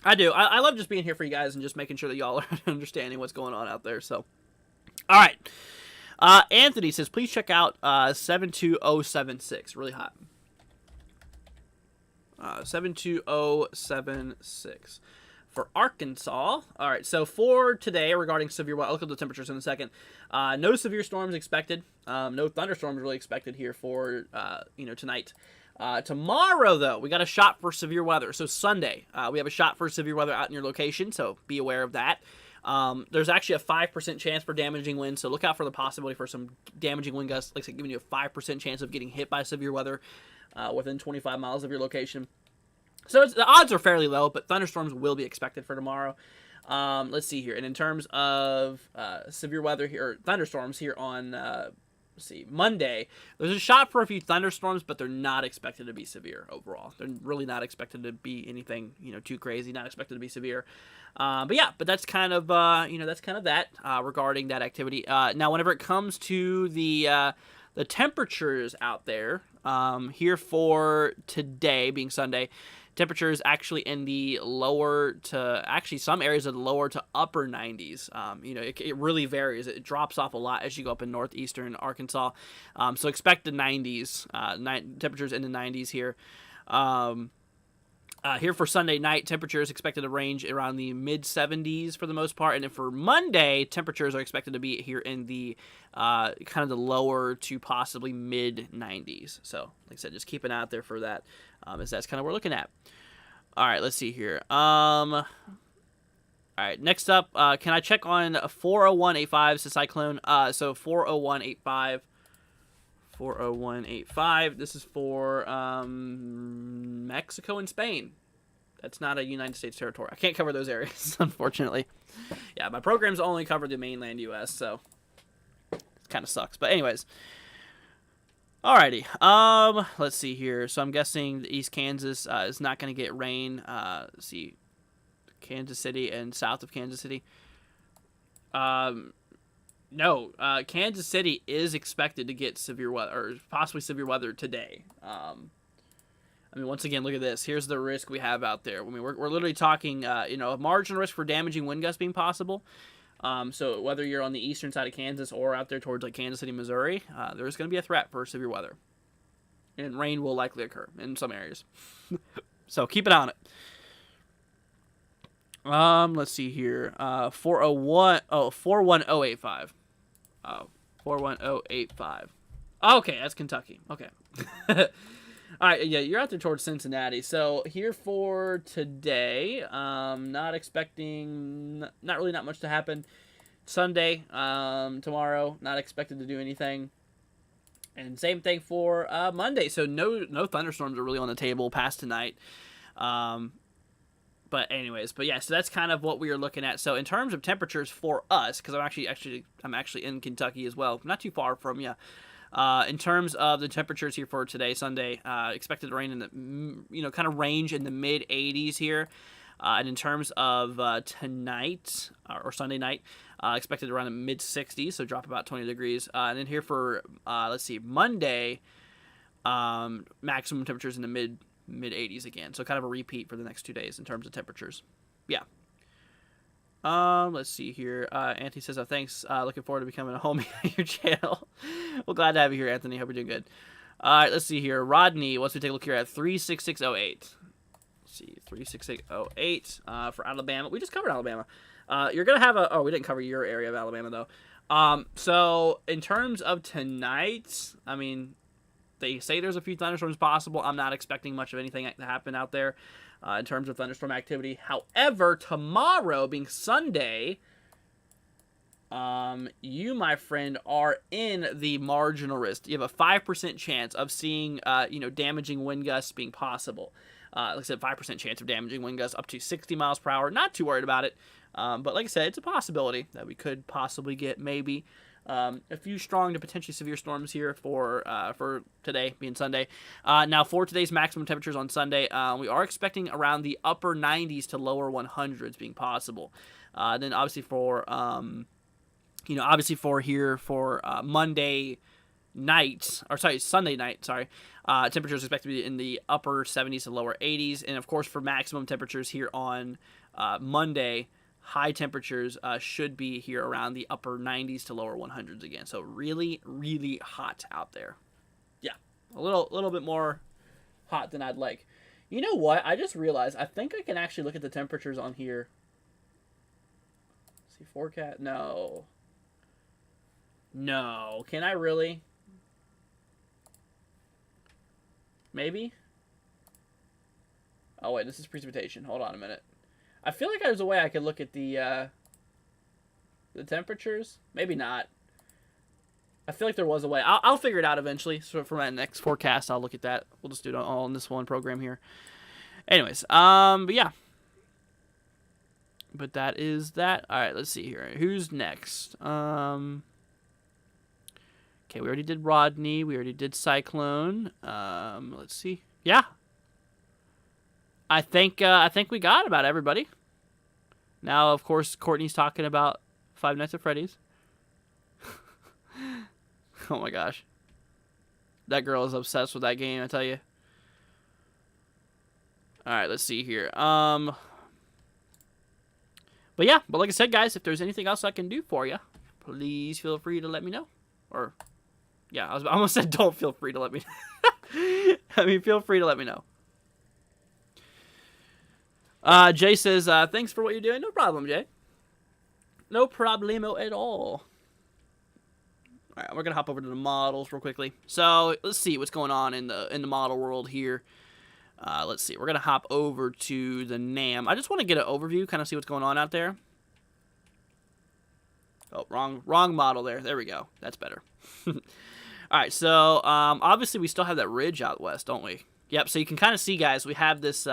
I do. I love just being here for you guys and just making sure that y'all are understanding what's going on out there. So, all right. Anthony says, please check out 72076. Really hot. 72076. for Arkansas. All right, so for today, regarding severe weather, I'll look at the temperatures in a second. No severe storms expected. No thunderstorms really expected here for tonight. Tomorrow, though, we got a shot for severe weather. So Sunday, we have a shot for severe weather out in your location, so be aware of that. There's actually a 5% chance for damaging winds, so look out for the possibility for some damaging wind gusts, like I said, giving you a 5% chance of getting hit by severe weather within 25 miles of your location. So the odds are fairly low, but thunderstorms will be expected for tomorrow. Let's see here. And in terms of severe weather here, or thunderstorms here on Monday, there's a shot for a few thunderstorms, but they're not expected to be severe overall. They're really not expected to be anything, too crazy, not expected to be severe. But that's kind of, that regarding that activity. Now, whenever it comes to the temperatures out there, here for today, being Sunday, temperatures actually in the lower to, actually some areas of the lower to upper 90s. It really varies. It drops off a lot as you go up in northeastern Arkansas. So expect the 90s, temperatures in the 90s here. Here for Sunday night, temperatures expected to range around the mid-70s for the most part. And then for Monday, temperatures are expected to be here in the kind of the lower to possibly mid-90s. So, like I said, just keep an eye out there for that, as that's kind of what we're looking at. All right, let's see here. All right, next up, can I check on 40185, it's a cyclone. So 40185. 40185. This is for Mexico and Spain. That's not a United States territory. I can't cover those areas, unfortunately. Yeah, my programs only cover the mainland U.S., so it kind of sucks. But anyways, alrighty. Let's see here. So I'm guessing the East Kansas is not going to get rain. Let's see, Kansas City and south of Kansas City. No, Kansas City is expected to get severe weather, or possibly severe weather today. Once again, look at this. Here's the risk we have out there. We're literally talking, a marginal risk for damaging wind gusts being possible. So whether you're on the eastern side of Kansas or out there towards like Kansas City, Missouri, there's going to be a threat for severe weather. And rain will likely occur in some areas. So keep an eye on it. Let's see here. 41085. Oh, 41085. Okay, that's Kentucky. Okay. All right, yeah, you're out there towards Cincinnati. So here for today, not much to happen. Sunday, tomorrow, not expected to do anything. And same thing for Monday. So no thunderstorms are really on the table past tonight. But yeah, so that's kind of what we are looking at. So in terms of temperatures for us, because I'm actually in Kentucky as well, not too far from you. In terms of the temperatures here for today, Sunday, expected to rain in the kind of range in the mid 80s here. And in terms of tonight or Sunday night, expected around the mid 60s, so drop about 20 degrees. And then here for Monday, maximum temperatures in the mid 80s again, so kind of a repeat for the next 2 days in terms of temperatures. Yeah. Let's see here. Anthony says, thanks. Looking forward to becoming a homie on your channel. Well, glad to have you here, Anthony. Hope you're doing good. All right, let's see here. Rodney wants me to take a look here at 36608. Let's see, 36608 for Alabama. We just covered Alabama. You're going to have we didn't cover your area of Alabama, though. So in terms of tonight, they say there's a few thunderstorms possible. I'm not expecting much of anything to happen out there in terms of thunderstorm activity. However, tomorrow, being Sunday, you, my friend, are in the marginal risk. You have a 5% chance of seeing, damaging wind gusts being possible. Like I said, 5% chance of damaging wind gusts up to 60 miles per hour. Not too worried about it. But like I said, it's a possibility that we could possibly get maybe a few strong to potentially severe storms here for today, being Sunday. Now, for today's maximum temperatures on Sunday, we are expecting around the upper 90s to lower 100s being possible. Then obviously for Monday night, Sunday night, temperatures expected to be in the upper 70s to lower 80s. And of course, for maximum temperatures here on Monday, high temperatures should be here around the upper 90s to lower 100s again. So really, really hot out there. Yeah, a little bit more hot than I'd like. You know what? I just realized I think I can actually look at the temperatures on here. See forecast? No. No. Can I really? Maybe? Oh, wait. This is precipitation. Hold on a minute. I feel like there's a way I could look at the temperatures. Maybe not. I feel like there was a way. I'll figure it out eventually. So for my next forecast, I'll look at that. We'll just do it all in this one program here. Anyways, but yeah. But that is that. All right, let's see here. Who's next? Okay, we already did Rodney. We already did Cyclone. Let's see. Yeah. I think we got about everybody. Now, of course, Courtney's talking about Five Nights at Freddy's. Oh my gosh. That girl is obsessed with that game, I tell you. Alright, let's see here. But yeah, but like I said, guys, if there's anything else I can do for you, please feel free to let me know. Or, yeah, I almost said don't feel free to let me know. I mean, feel free to let me know. Jay says, thanks for what you're doing. No problem, Jay. No problemo at all. All right, we're gonna hop over to the models real quickly. So let's see what's going on in the model world here. Let's see. We're gonna hop over to the NAM. I just want to get an overview, kind of see what's going on out there. Oh, wrong model there. There we go. That's better. All right. So obviously we still have that ridge out west, don't we? Yep. So you can kind of see, guys, we have this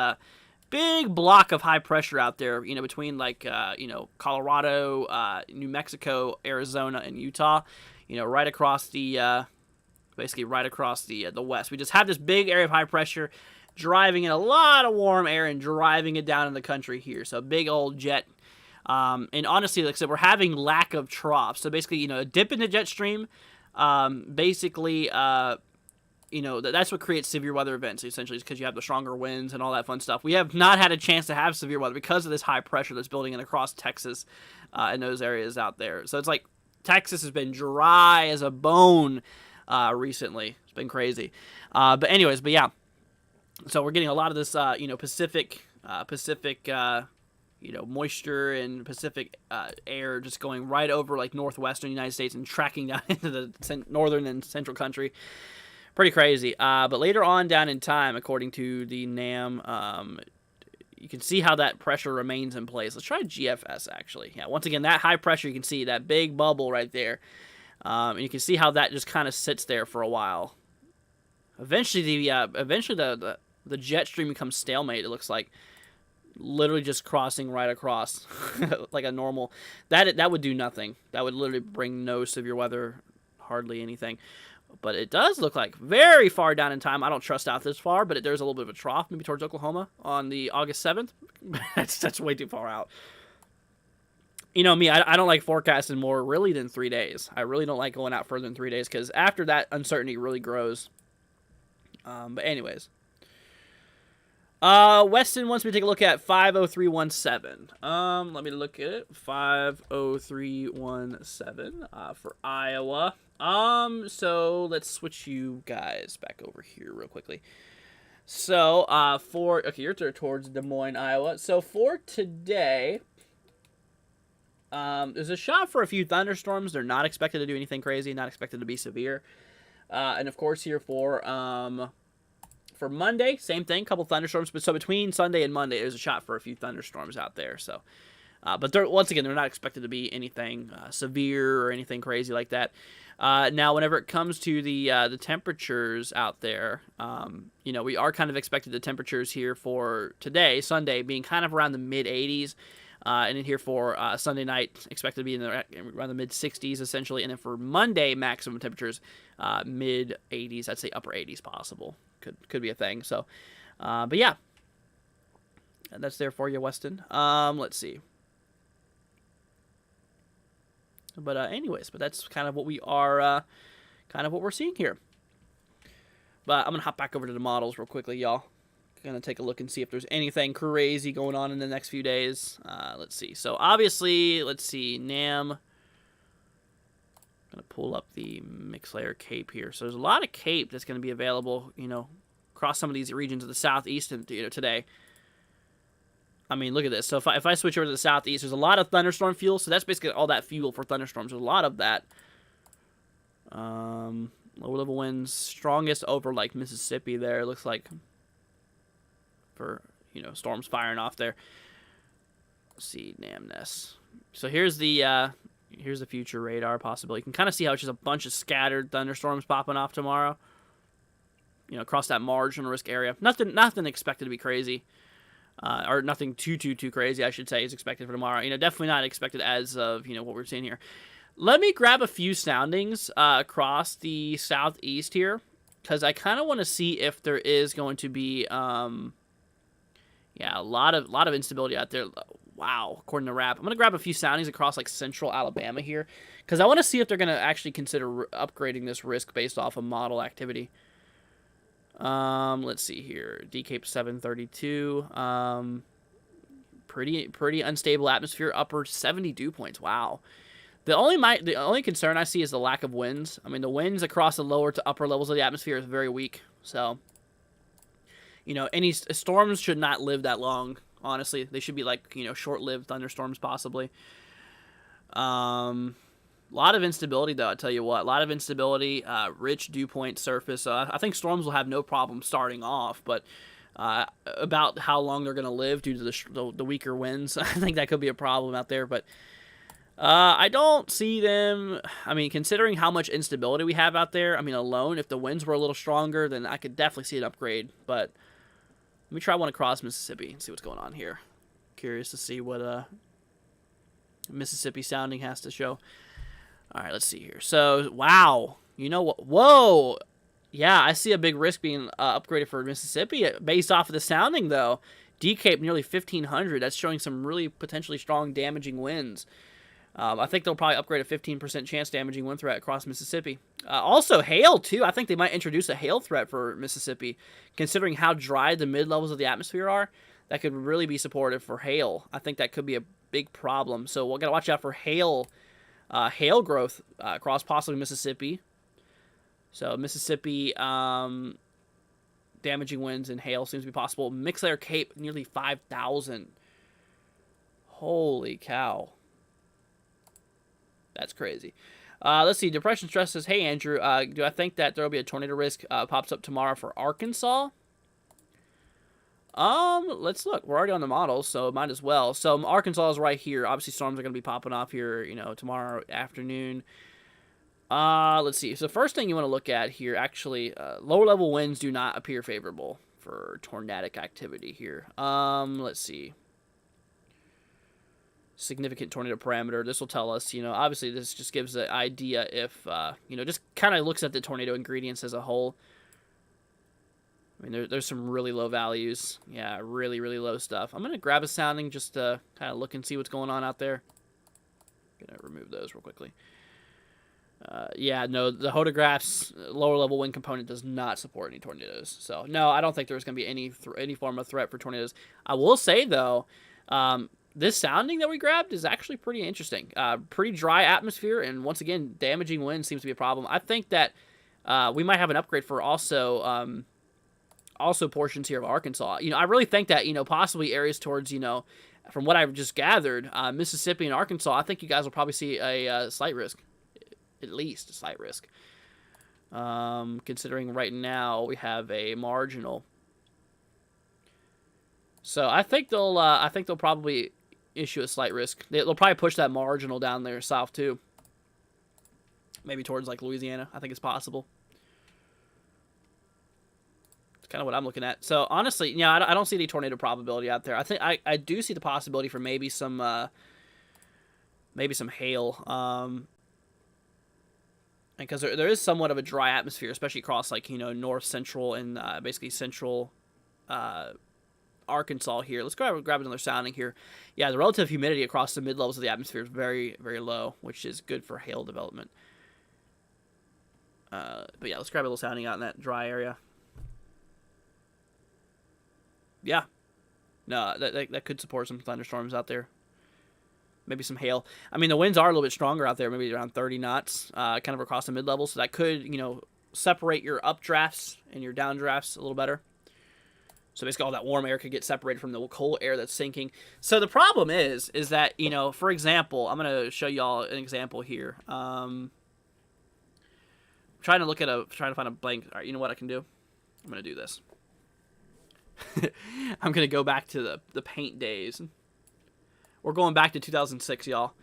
big block of high pressure out there. You know, between like Colorado, New Mexico, Arizona, and Utah. You know, right across the, basically right across the west. We just have this big area of high pressure driving in a lot of warm air and driving it down in the country here. So a big old jet. And honestly, like I said, we're having lack of troughs. So basically, you know, a dip in the jet stream, basically, you know, that's what creates severe weather events, essentially, because you have the stronger winds and all that fun stuff. We have not had a chance to have severe weather because of this high pressure that's building in across Texas and those areas out there. So it's like, Texas has been dry as a bone recently. It's been crazy. But anyways, but yeah. So we're getting a lot of this, you know, Pacific, you know, moisture and Pacific air just going right over like northwestern United States and tracking down into the northern and central country. Pretty crazy. But later on down in time, according to the NAM, you can see how that pressure remains in place. Let's try GFS, actually. Yeah, once again, that high pressure, you can see that big bubble right there. And you can see how that just kind of sits there for a while. Eventually, the jet stream becomes stalemate, it looks like. Literally just crossing right across like a normal. That would do nothing. That would literally bring no severe weather, hardly anything. But it does look like very far down in time. I don't trust out this far, but there's a little bit of a trough, maybe towards Oklahoma on the August 7th. that's way too far out. You know me, I don't like forecasting more really than 3 days. I really don't like going out further than 3 days because after that, uncertainty really grows. But anyways. Weston wants me to take a look at 50317. Let me look at it. 50317 for Iowa. So let's switch you guys back over here real quickly. So, okay, you're towards Des Moines, Iowa. So for today, there's a shot for a few thunderstorms. They're not expected to do anything crazy, not expected to be severe. And of course here for Monday, same thing, couple thunderstorms. But so between Sunday and Monday, there's a shot for a few thunderstorms out there. So, but once again, they're not expected to be anything severe or anything crazy like that. Now, whenever it comes to the temperatures out there, you know, we are kind of expected the temperatures here for today, Sunday, being kind of around the mid-80s. And then here for Sunday night, expected to be around the mid-60s, essentially. And then for Monday, maximum temperatures, mid-80s, I'd say upper 80s possible. Could be a thing. So, but yeah. And that's there for you, Weston. Let's see. But anyways, that's kind of what we are, kind of what we're seeing here. But I'm going to hop back over to the models real quickly, y'all. Going to take a look and see if there's anything crazy going on in the next few days. Let's see. So obviously, let's see, NAM. I'm going to pull up the mix layer cape here. So there's a lot of cape that's going to be available, you know, across some of these regions of the southeast, today. I mean, look at this. So if I switch over to the southeast, there's a lot of thunderstorm fuel. So that's basically all that fuel for thunderstorms. There's a lot of that. Lower level winds, strongest over like Mississippi. There it looks like for storms firing off there. Let's see, Namness. So here's the future radar possibility. You can kind of see how it's just a bunch of scattered thunderstorms popping off tomorrow. Across that marginal risk area. Nothing expected to be crazy. Or nothing too crazy, I should say, is expected for tomorrow. Definitely not expected as of, what we're seeing here. Let me grab a few soundings across the southeast here, because I kind of want to see if there is going to be, a lot of instability out there. Wow, according to RAP. I'm going to grab a few soundings across, like, central Alabama here, because I want to see if they're going to actually consider upgrading this risk based off of model activity. Let's see here. DCape 732. Pretty unstable atmosphere. Upper 70 dew points. Wow. The only concern I see is the lack of winds. I mean, the winds across the lower to upper levels of the atmosphere is very weak. So, any storms should not live that long. Honestly, they should be like short-lived thunderstorms possibly. A lot of instability, though, I'll tell you what. A lot of instability, rich dew point surface. I think storms will have no problem starting off, but about how long they're going to live due to the weaker winds, I think that could be a problem out there. But I don't see them. I mean, considering how much instability we have out there, I mean, alone, if the winds were a little stronger, then I could definitely see an upgrade. But let me try one across Mississippi and see what's going on here. Curious to see what Mississippi sounding has to show. All right, let's see here. So, wow. You know what? Whoa. Yeah, I see a big risk being upgraded for Mississippi based off of the sounding, though. DCape nearly 1,500. That's showing some really potentially strong damaging winds. I think they'll probably upgrade a 15% chance damaging wind threat across Mississippi. Also, hail, too. I think they might introduce a hail threat for Mississippi. Considering how dry the mid-levels of the atmosphere are, that could really be supportive for hail. I think that could be a big problem. So we're going to watch out for hail growth across possibly Mississippi. So Mississippi, damaging winds and hail seems to be possible. Mixed layer Cape, nearly 5,000. Holy cow. That's crazy. Let's see. Depression Stress says, hey, Andrew, do I think that there will be a tornado risk pops up tomorrow for Arkansas? Let's look. We're already on the models, so might as well. So Arkansas is right here. Obviously, storms are going to be popping off here, tomorrow afternoon. Let's see. So first thing you want to look at here, actually, lower level winds do not appear favorable for tornadic activity here. Let's see. Significant tornado parameter. This will tell us, obviously this just gives an idea if, just kind of looks at the tornado ingredients as a whole. I mean, there's some really low values. Yeah, really, really low stuff. I'm going to grab a sounding just to kind of look and see what's going on out there. Going to remove those real quickly. Yeah, no, the hodograph's lower level wind component does not support any tornadoes. So, no, I don't think there's going to be any form of threat for tornadoes. I will say, though, this sounding that we grabbed is actually pretty interesting. Pretty dry atmosphere, and once again, damaging wind seems to be a problem. I think that we might have an upgrade for also portions here of Arkansas. I really think that, possibly areas towards, from what I've just gathered, Mississippi and Arkansas, I think you guys will probably see a slight risk. At least a slight risk. Considering right now we have a marginal. So I think they'll probably issue a slight risk. They'll probably push that marginal down there south too. Maybe towards like Louisiana. I think it's possible. It's kind of what I'm looking at. So honestly, I don't see any tornado probability out there. I think I do see the possibility for maybe some hail. Because there is somewhat of a dry atmosphere, especially across like north central and basically central Arkansas here. Let's grab another sounding here. Yeah, the relative humidity across the mid levels of the atmosphere is very, very low, which is good for hail development. But yeah, let's grab a little sounding out in that dry area. Yeah, no, that could support some thunderstorms out there. Maybe some hail. I mean, the winds are a little bit stronger out there, maybe around 30 knots, kind of across the mid-level. So that could, separate your updrafts and your downdrafts a little better. So basically all that warm air could get separated from the cold air that's sinking. So the problem is that, for example, I'm going to show y'all an example here. Trying to find a blank. All right, you know what I can do? I'm going to do this. I'm going to go back to the paint days. We're going back to 2006, y'all.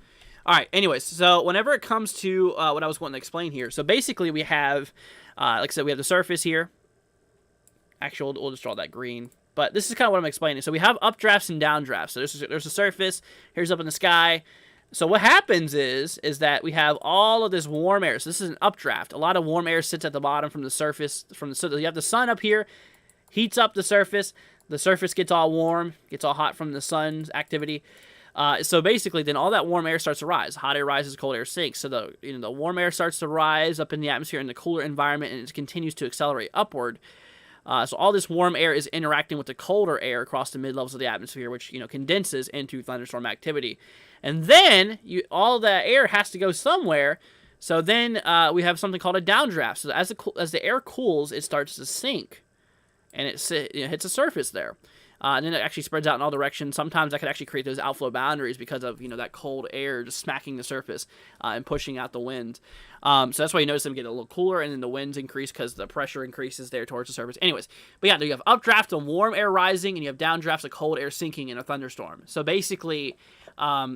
All right, anyways, so whenever it comes to what I was wanting to explain here, so basically we have, like I said, we have the surface here. Actually, we'll just draw that green. But this is kind of what I'm explaining. So we have updrafts and downdrafts. So there's a surface. Here's up in the sky. So what happens is that we have all of this warm air. So this is an updraft. A lot of warm air sits at the bottom from the surface. So you have the sun up here, heats up the surface. The surface gets all warm, gets all hot from the sun's activity. So basically, then all that warm air starts to rise. Hot air rises, cold air sinks. So the warm air starts to rise up in the atmosphere in the cooler environment, and it continues to accelerate upward. So all this warm air is interacting with the colder air across the mid-levels of the atmosphere, which condenses into thunderstorm activity. And then all that air has to go somewhere. So then we have something called a downdraft. So as the air cools, it starts to sink, and it hits a surface there. And then it actually spreads out in all directions. Sometimes that could actually create those outflow boundaries because of that cold air just smacking the surface and pushing out the wind. So that's why you notice them get a little cooler, and then the winds increase because the pressure increases there towards the surface. Anyways, but yeah, you have updraft of warm air rising, and you have downdrafts of cold air sinking in a thunderstorm. So basically,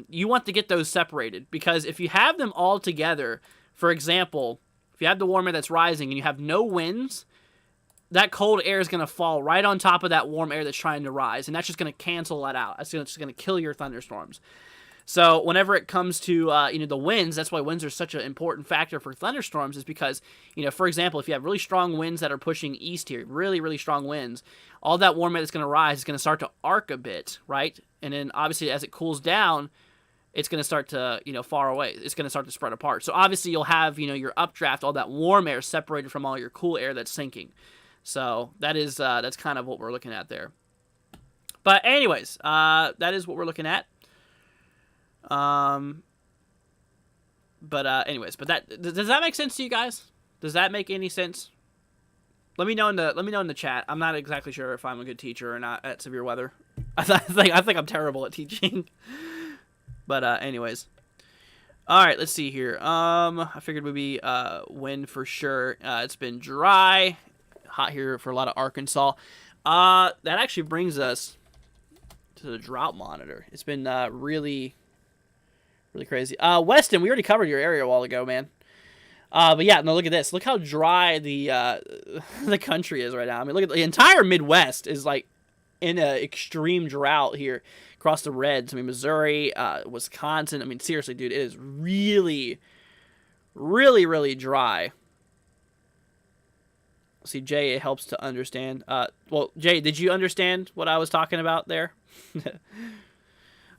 you want to get those separated, because if you have them all together, for example, if you have the warm air that's rising and you have no winds, that cold air is going to fall right on top of that warm air that's trying to rise, and that's just going to cancel that out. That's just going to kill your thunderstorms. So whenever it comes to the winds, that's why winds are such an important factor for thunderstorms, is because, for example, if you have really strong winds that are pushing east here, really, really strong winds, all that warm air that's going to rise is going to start to arc a bit, right? And then obviously as it cools down, it's going to start to, far away. It's going to start to spread apart. So obviously you'll have, your updraft, all that warm air separated from all your cool air that's sinking. So that's kind of what we're looking at there. But anyways, that is what we're looking at. Anyways, does that make sense to you guys? Does that make any sense? Let me know in the chat. I'm not exactly sure if I'm a good teacher or not at severe weather. I think I'm terrible at teaching. But anyways. All right, let's see here. I figured we'd be wind for sure. It's been dry, hot here for a lot of Arkansas. That actually brings us to the drought monitor. It's been really, really crazy. Weston, we already covered your area a while ago, man. But yeah, no, look at this. Look how dry the country is right now. I mean, look at the entire Midwest is like in an extreme drought here across the reds. I mean, Missouri, Wisconsin. I mean, seriously, dude, it is really, really, really dry. See, Jay, it helps to understand. Well, Jay, did you understand what I was talking about there?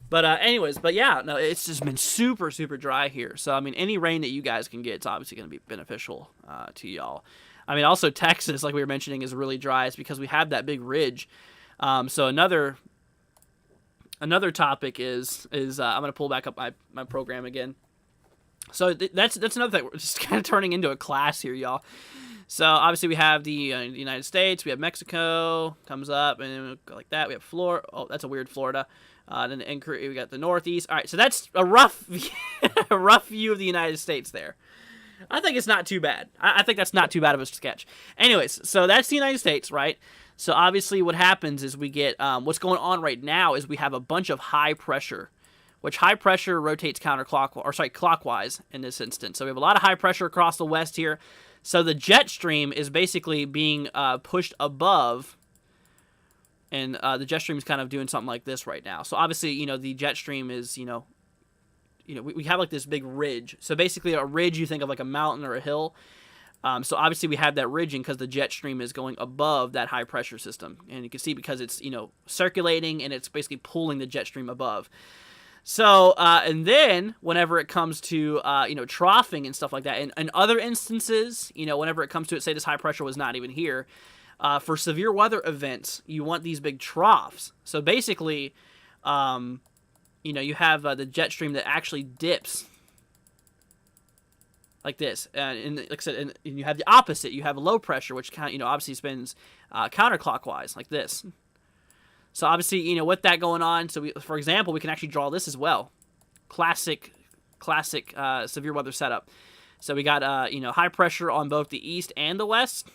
But anyways, yeah, no, it's just been super, super dry here. So, I mean, any rain that you guys can get is obviously going to be beneficial to y'all. I mean, also Texas, like we were mentioning, is really dry. It's because we have that big ridge. So another topic is I'm going to pull back up my program again. So that's another thing. We're just kind of turning into a class here, y'all. So obviously we have the United States, we have Mexico comes up, and then we go like that. We have Florida. Oh, that's a weird Florida. Then we got the Northeast. All right, so that's a rough view of the United States there. I think it's not too bad. I think that's not too bad of a sketch. Anyways, so that's the United States, right? So obviously what happens is we get what's going on right now is we have a bunch of high pressure, which high pressure rotates clockwise in this instance. So we have a lot of high pressure across the west here. So the jet stream is basically being pushed above, and the jet stream is kind of doing something like this right now. So obviously, the jet stream is, we have like this big ridge. So basically a ridge, you think of like a mountain or a hill. So obviously we have that ridging because the jet stream is going above that high pressure system. And you can see because it's, circulating, and it's basically pulling the jet stream above. So, and then whenever it comes to, troughing and stuff like that, and other instances, whenever it comes to it, say this high pressure was not even here, for severe weather events, you want these big troughs. So basically, you have the jet stream that actually dips like this. And like I said, and you have the opposite. You have low pressure, which obviously spins counterclockwise like this. So obviously, you know, with that going on, so for example, we can actually draw this as well. Classic severe weather setup. So we got, you know, high pressure on both the east and the west.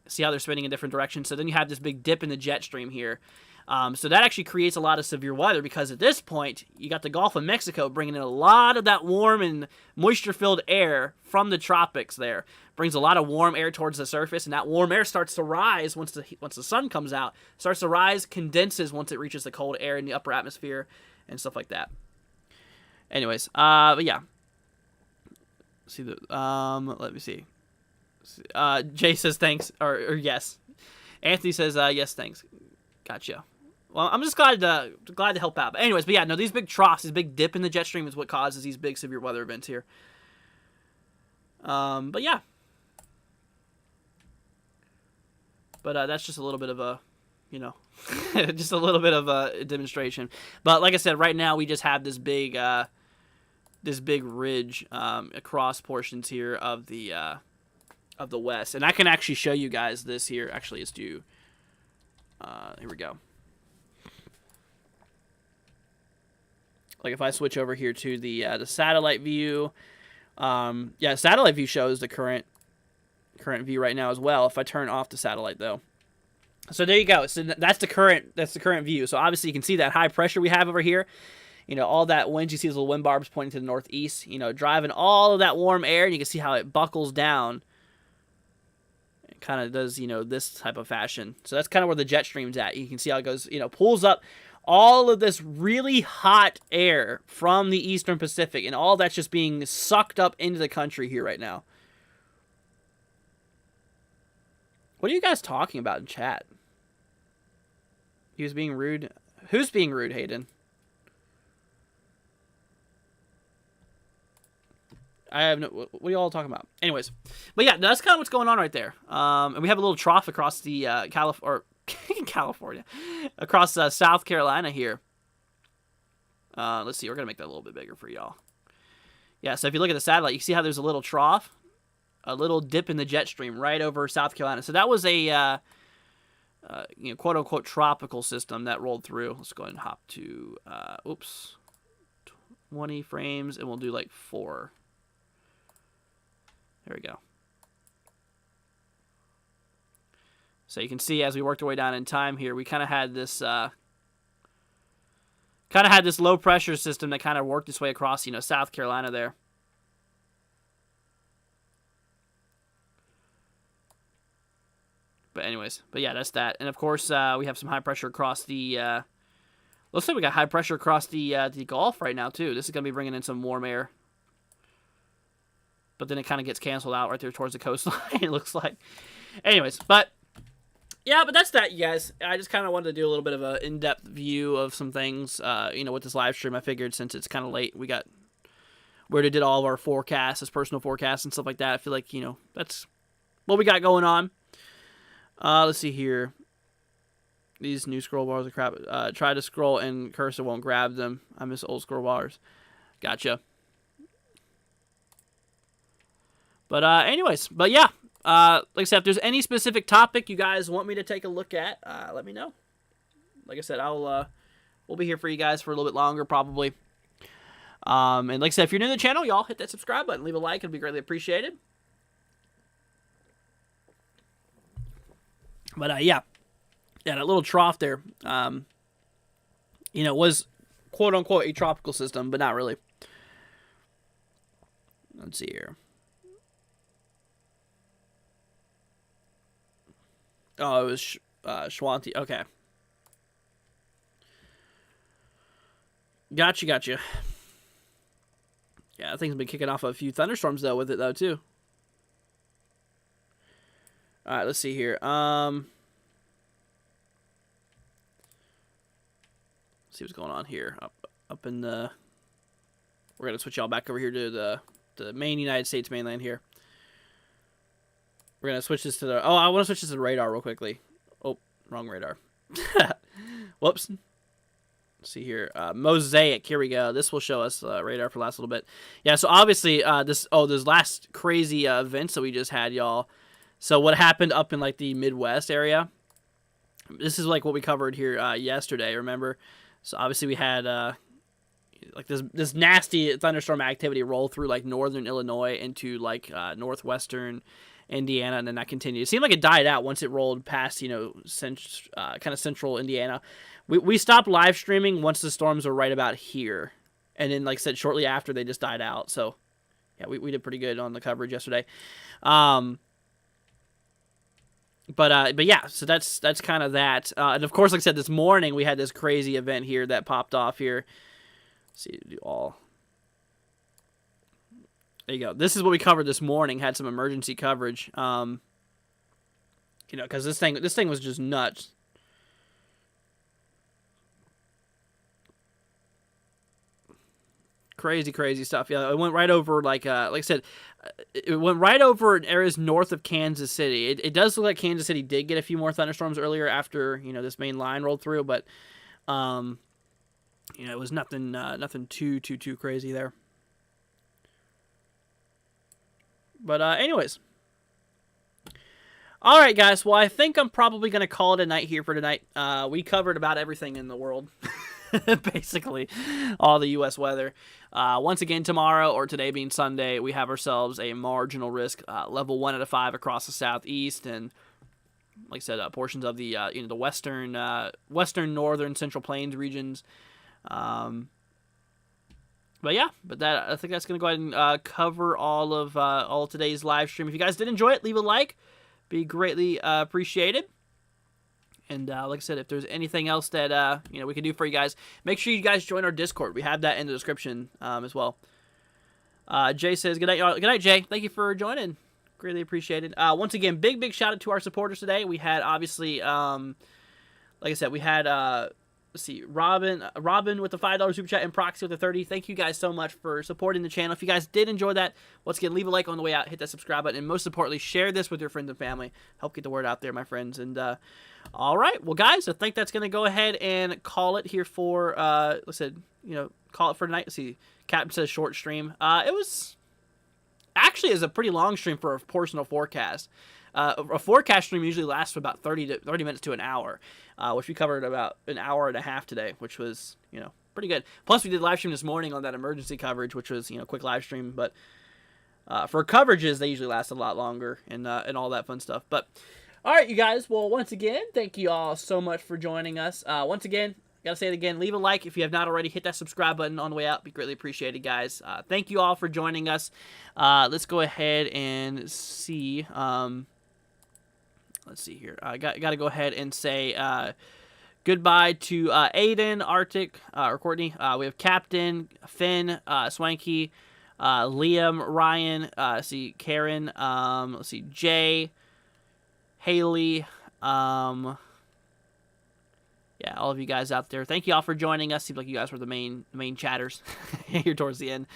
See how they're spinning in different directions. So then you have this big dip in the jet stream here. So that actually creates a lot of severe weather because at this point, you got the Gulf of Mexico bringing in a lot of that warm and moisture-filled air from the tropics there. Brings a lot of warm air towards the surface, and that warm air starts to rise once the sun comes out. Starts to rise, condenses once it reaches the cold air in the upper atmosphere and stuff like that. Anyways, but yeah. See the let me see. Jay says thanks or yes. Anthony says yes, thanks. Gotcha. Well, I'm just glad to help out. But anyways, but yeah, no, these big troughs, this big dip in the jet stream is what causes these big severe weather events here. But yeah. But that's just a little bit of a, you know, just a little bit of a demonstration. But like I said, right now we just have this big ridge across portions here of the west, and I can actually show you guys this here. Actually, it's due. Here we go. Like if I switch over here to the satellite view, yeah, satellite view shows the current view right now as well. If I turn off the satellite though, so there you go. So that's the current view. So obviously you can see that high pressure we have over here. You know, all that wind, you see those little wind barbs pointing to the northeast. You know, driving all of that warm air, and you can see how it buckles down. It kind of does, you know, this type of fashion. So that's kind of where the jet stream's at. You can see how it goes, you know, pulls up all of this really hot air from the eastern Pacific, and all that's just being sucked up into the country here right now. What are you guys talking about in chat? He was being rude. Who's being rude, Hayden? I have no. What are you all talking about? Anyways, but yeah, that's kind of what's going on right there. And we have a little trough across the California, across South Carolina here. Let's see. We're gonna make that a little bit bigger for y'all. Yeah. So if you look at the satellite, you see how there's a little trough, a little dip in the jet stream right over South Carolina. So that was a you know, quote unquote tropical system that rolled through. Let's go ahead and hop to 20 frames, and we'll do like 4. There we go. So you can see as we worked our way down in time here, we kind of had this low pressure system that kind of worked its way across, you know, South Carolina there. But anyways, but yeah, that's that. And of course, we have some high pressure across the. Looks like we got high pressure across the Gulf right now too. This is gonna be bringing in some warm air. But then it kind of gets canceled out right there towards the coastline, it looks like. Anyways, but yeah, but that's that, you guys. I just kind of wanted to do a little bit of an in-depth view of some things, you know, with this live stream. I figured since it's kind of late, we already did all of our forecasts, as personal forecasts and stuff like that. I feel like, you know, that's what we got going on. Let's see here. These new scroll bars are crap. Try to scroll and cursor won't grab them. I miss old scroll bars. Gotcha. But anyways, but yeah, like I said, if there's any specific topic you guys want me to take a look at, let me know. Like I said, we'll be here for you guys for a little bit longer probably. And like I said, if you're new to the channel, y'all hit that subscribe button, leave a like, it'd be greatly appreciated. But yeah, that little trough there, you know, was quote unquote a tropical system, but not really. Let's see here. Oh, it was Schwanti. Okay. Gotcha. Yeah, that thing's been kicking off a few thunderstorms, though, with it, though, too. All right, let's see here. See what's going on here. Up in the... We're going to switch y'all back over here to the main United States mainland here. We're going to switch this to the... Oh, I want to switch this to the radar real quickly. Oh, wrong radar. Whoops. Let's see here. Mosaic. Here we go. This will show us radar for the last little bit. Yeah, so obviously, this last crazy events that we just had, y'all. So what happened up in, like, the Midwest area? This is like what we covered here yesterday, remember? So obviously we had like this nasty thunderstorm activity roll through like northern Illinois into like northwestern Indiana, and then that continued. It seemed like it died out once it rolled past, you know, kind of central Indiana. We stopped live streaming once the storms were right about here, and then like I said, shortly after they just died out. So yeah, we did pretty good on the coverage yesterday. But yeah, so that's kind of that. And of course, like I said, this morning we had this crazy event here that popped off here. Let's see, do all. There you go. This is what we covered this morning. Had some emergency coverage. You know, because this thing was just nuts. Crazy stuff. Yeah, it went right over like I said, it went right over areas north of Kansas City. It does look like Kansas City did get a few more thunderstorms earlier after, you know, this main line rolled through, but you know, it was nothing too crazy there. But anyways. All right, guys. Well, I think I'm probably going to call it a night here for tonight. We covered about everything in the world. Basically, all the U.S. weather. Once again, tomorrow, or today being Sunday, we have ourselves a marginal risk, level 1 out of 5 across the southeast, and like I said, portions of the you know, the western, northern, central plains regions. But yeah, I think that's gonna go ahead and cover all today's live stream. If you guys did enjoy it, leave a like, be greatly appreciated. And like I said, if there's anything else that you know, we can do for you guys, make sure you guys join our Discord. We have that in the description as well. Jay says, good night, y'all. Good night, Jay. Thank you for joining. Greatly appreciated. Once again, big shout out to our supporters today. We had obviously, like I said, we had let's see, Robin with the $5 super chat and Proxy with the 30. Thank you guys so much for supporting the channel. If you guys did enjoy that, once again, leave a like on the way out, hit that subscribe button, and most importantly, share this with your friends and family. Help get the word out there, my friends. And all right, well, guys, I think that's gonna go ahead and call it here for let's say, you know, call it for tonight. Let's see, Captain says short stream. It was actually is a pretty long stream for a personal forecast. A forecast stream usually lasts for about 30 minutes to an hour, which we covered about an hour and a half today, which was, you know, pretty good. Plus, we did live stream this morning on that emergency coverage, which was, you know, quick live stream. But for coverages, they usually last a lot longer and all that fun stuff. But all right, you guys. Well, once again, thank you all so much for joining us. Once again, gotta say it again, leave a like if you have not already. Hit that subscribe button on the way out. Be greatly appreciated, guys. Thank you all for joining us. Let's go ahead and see. Let's see here. I got to go ahead and say goodbye to Aiden, Arctic, or Courtney. We have Captain, Finn, Swanky, Liam, Ryan. Let's see, Karen. Let's see, Jay, Haley. Yeah, all of you guys out there. Thank you all for joining us. Seems like you guys were the main chatters here towards the end.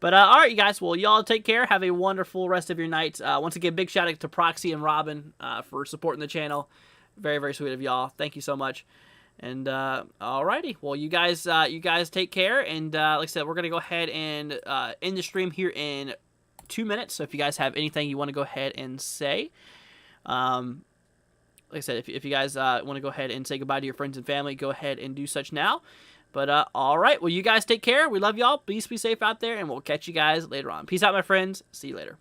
But all right, you guys. Well, y'all take care. Have a wonderful rest of your night. Once again, big shout out to Proxy and Robin for supporting the channel. Very sweet of y'all. Thank you so much. And alrighty. Well, you guys take care. And like I said, we're gonna go ahead and end the stream here in 2 minutes. So if you guys have anything you want to go ahead and say, like I said, if you guys want to go ahead and say goodbye to your friends and family, go ahead and do such now. But all right, well, you guys take care. We love y'all. Please be safe out there, and we'll catch you guys later on. Peace out, my friends. See you later.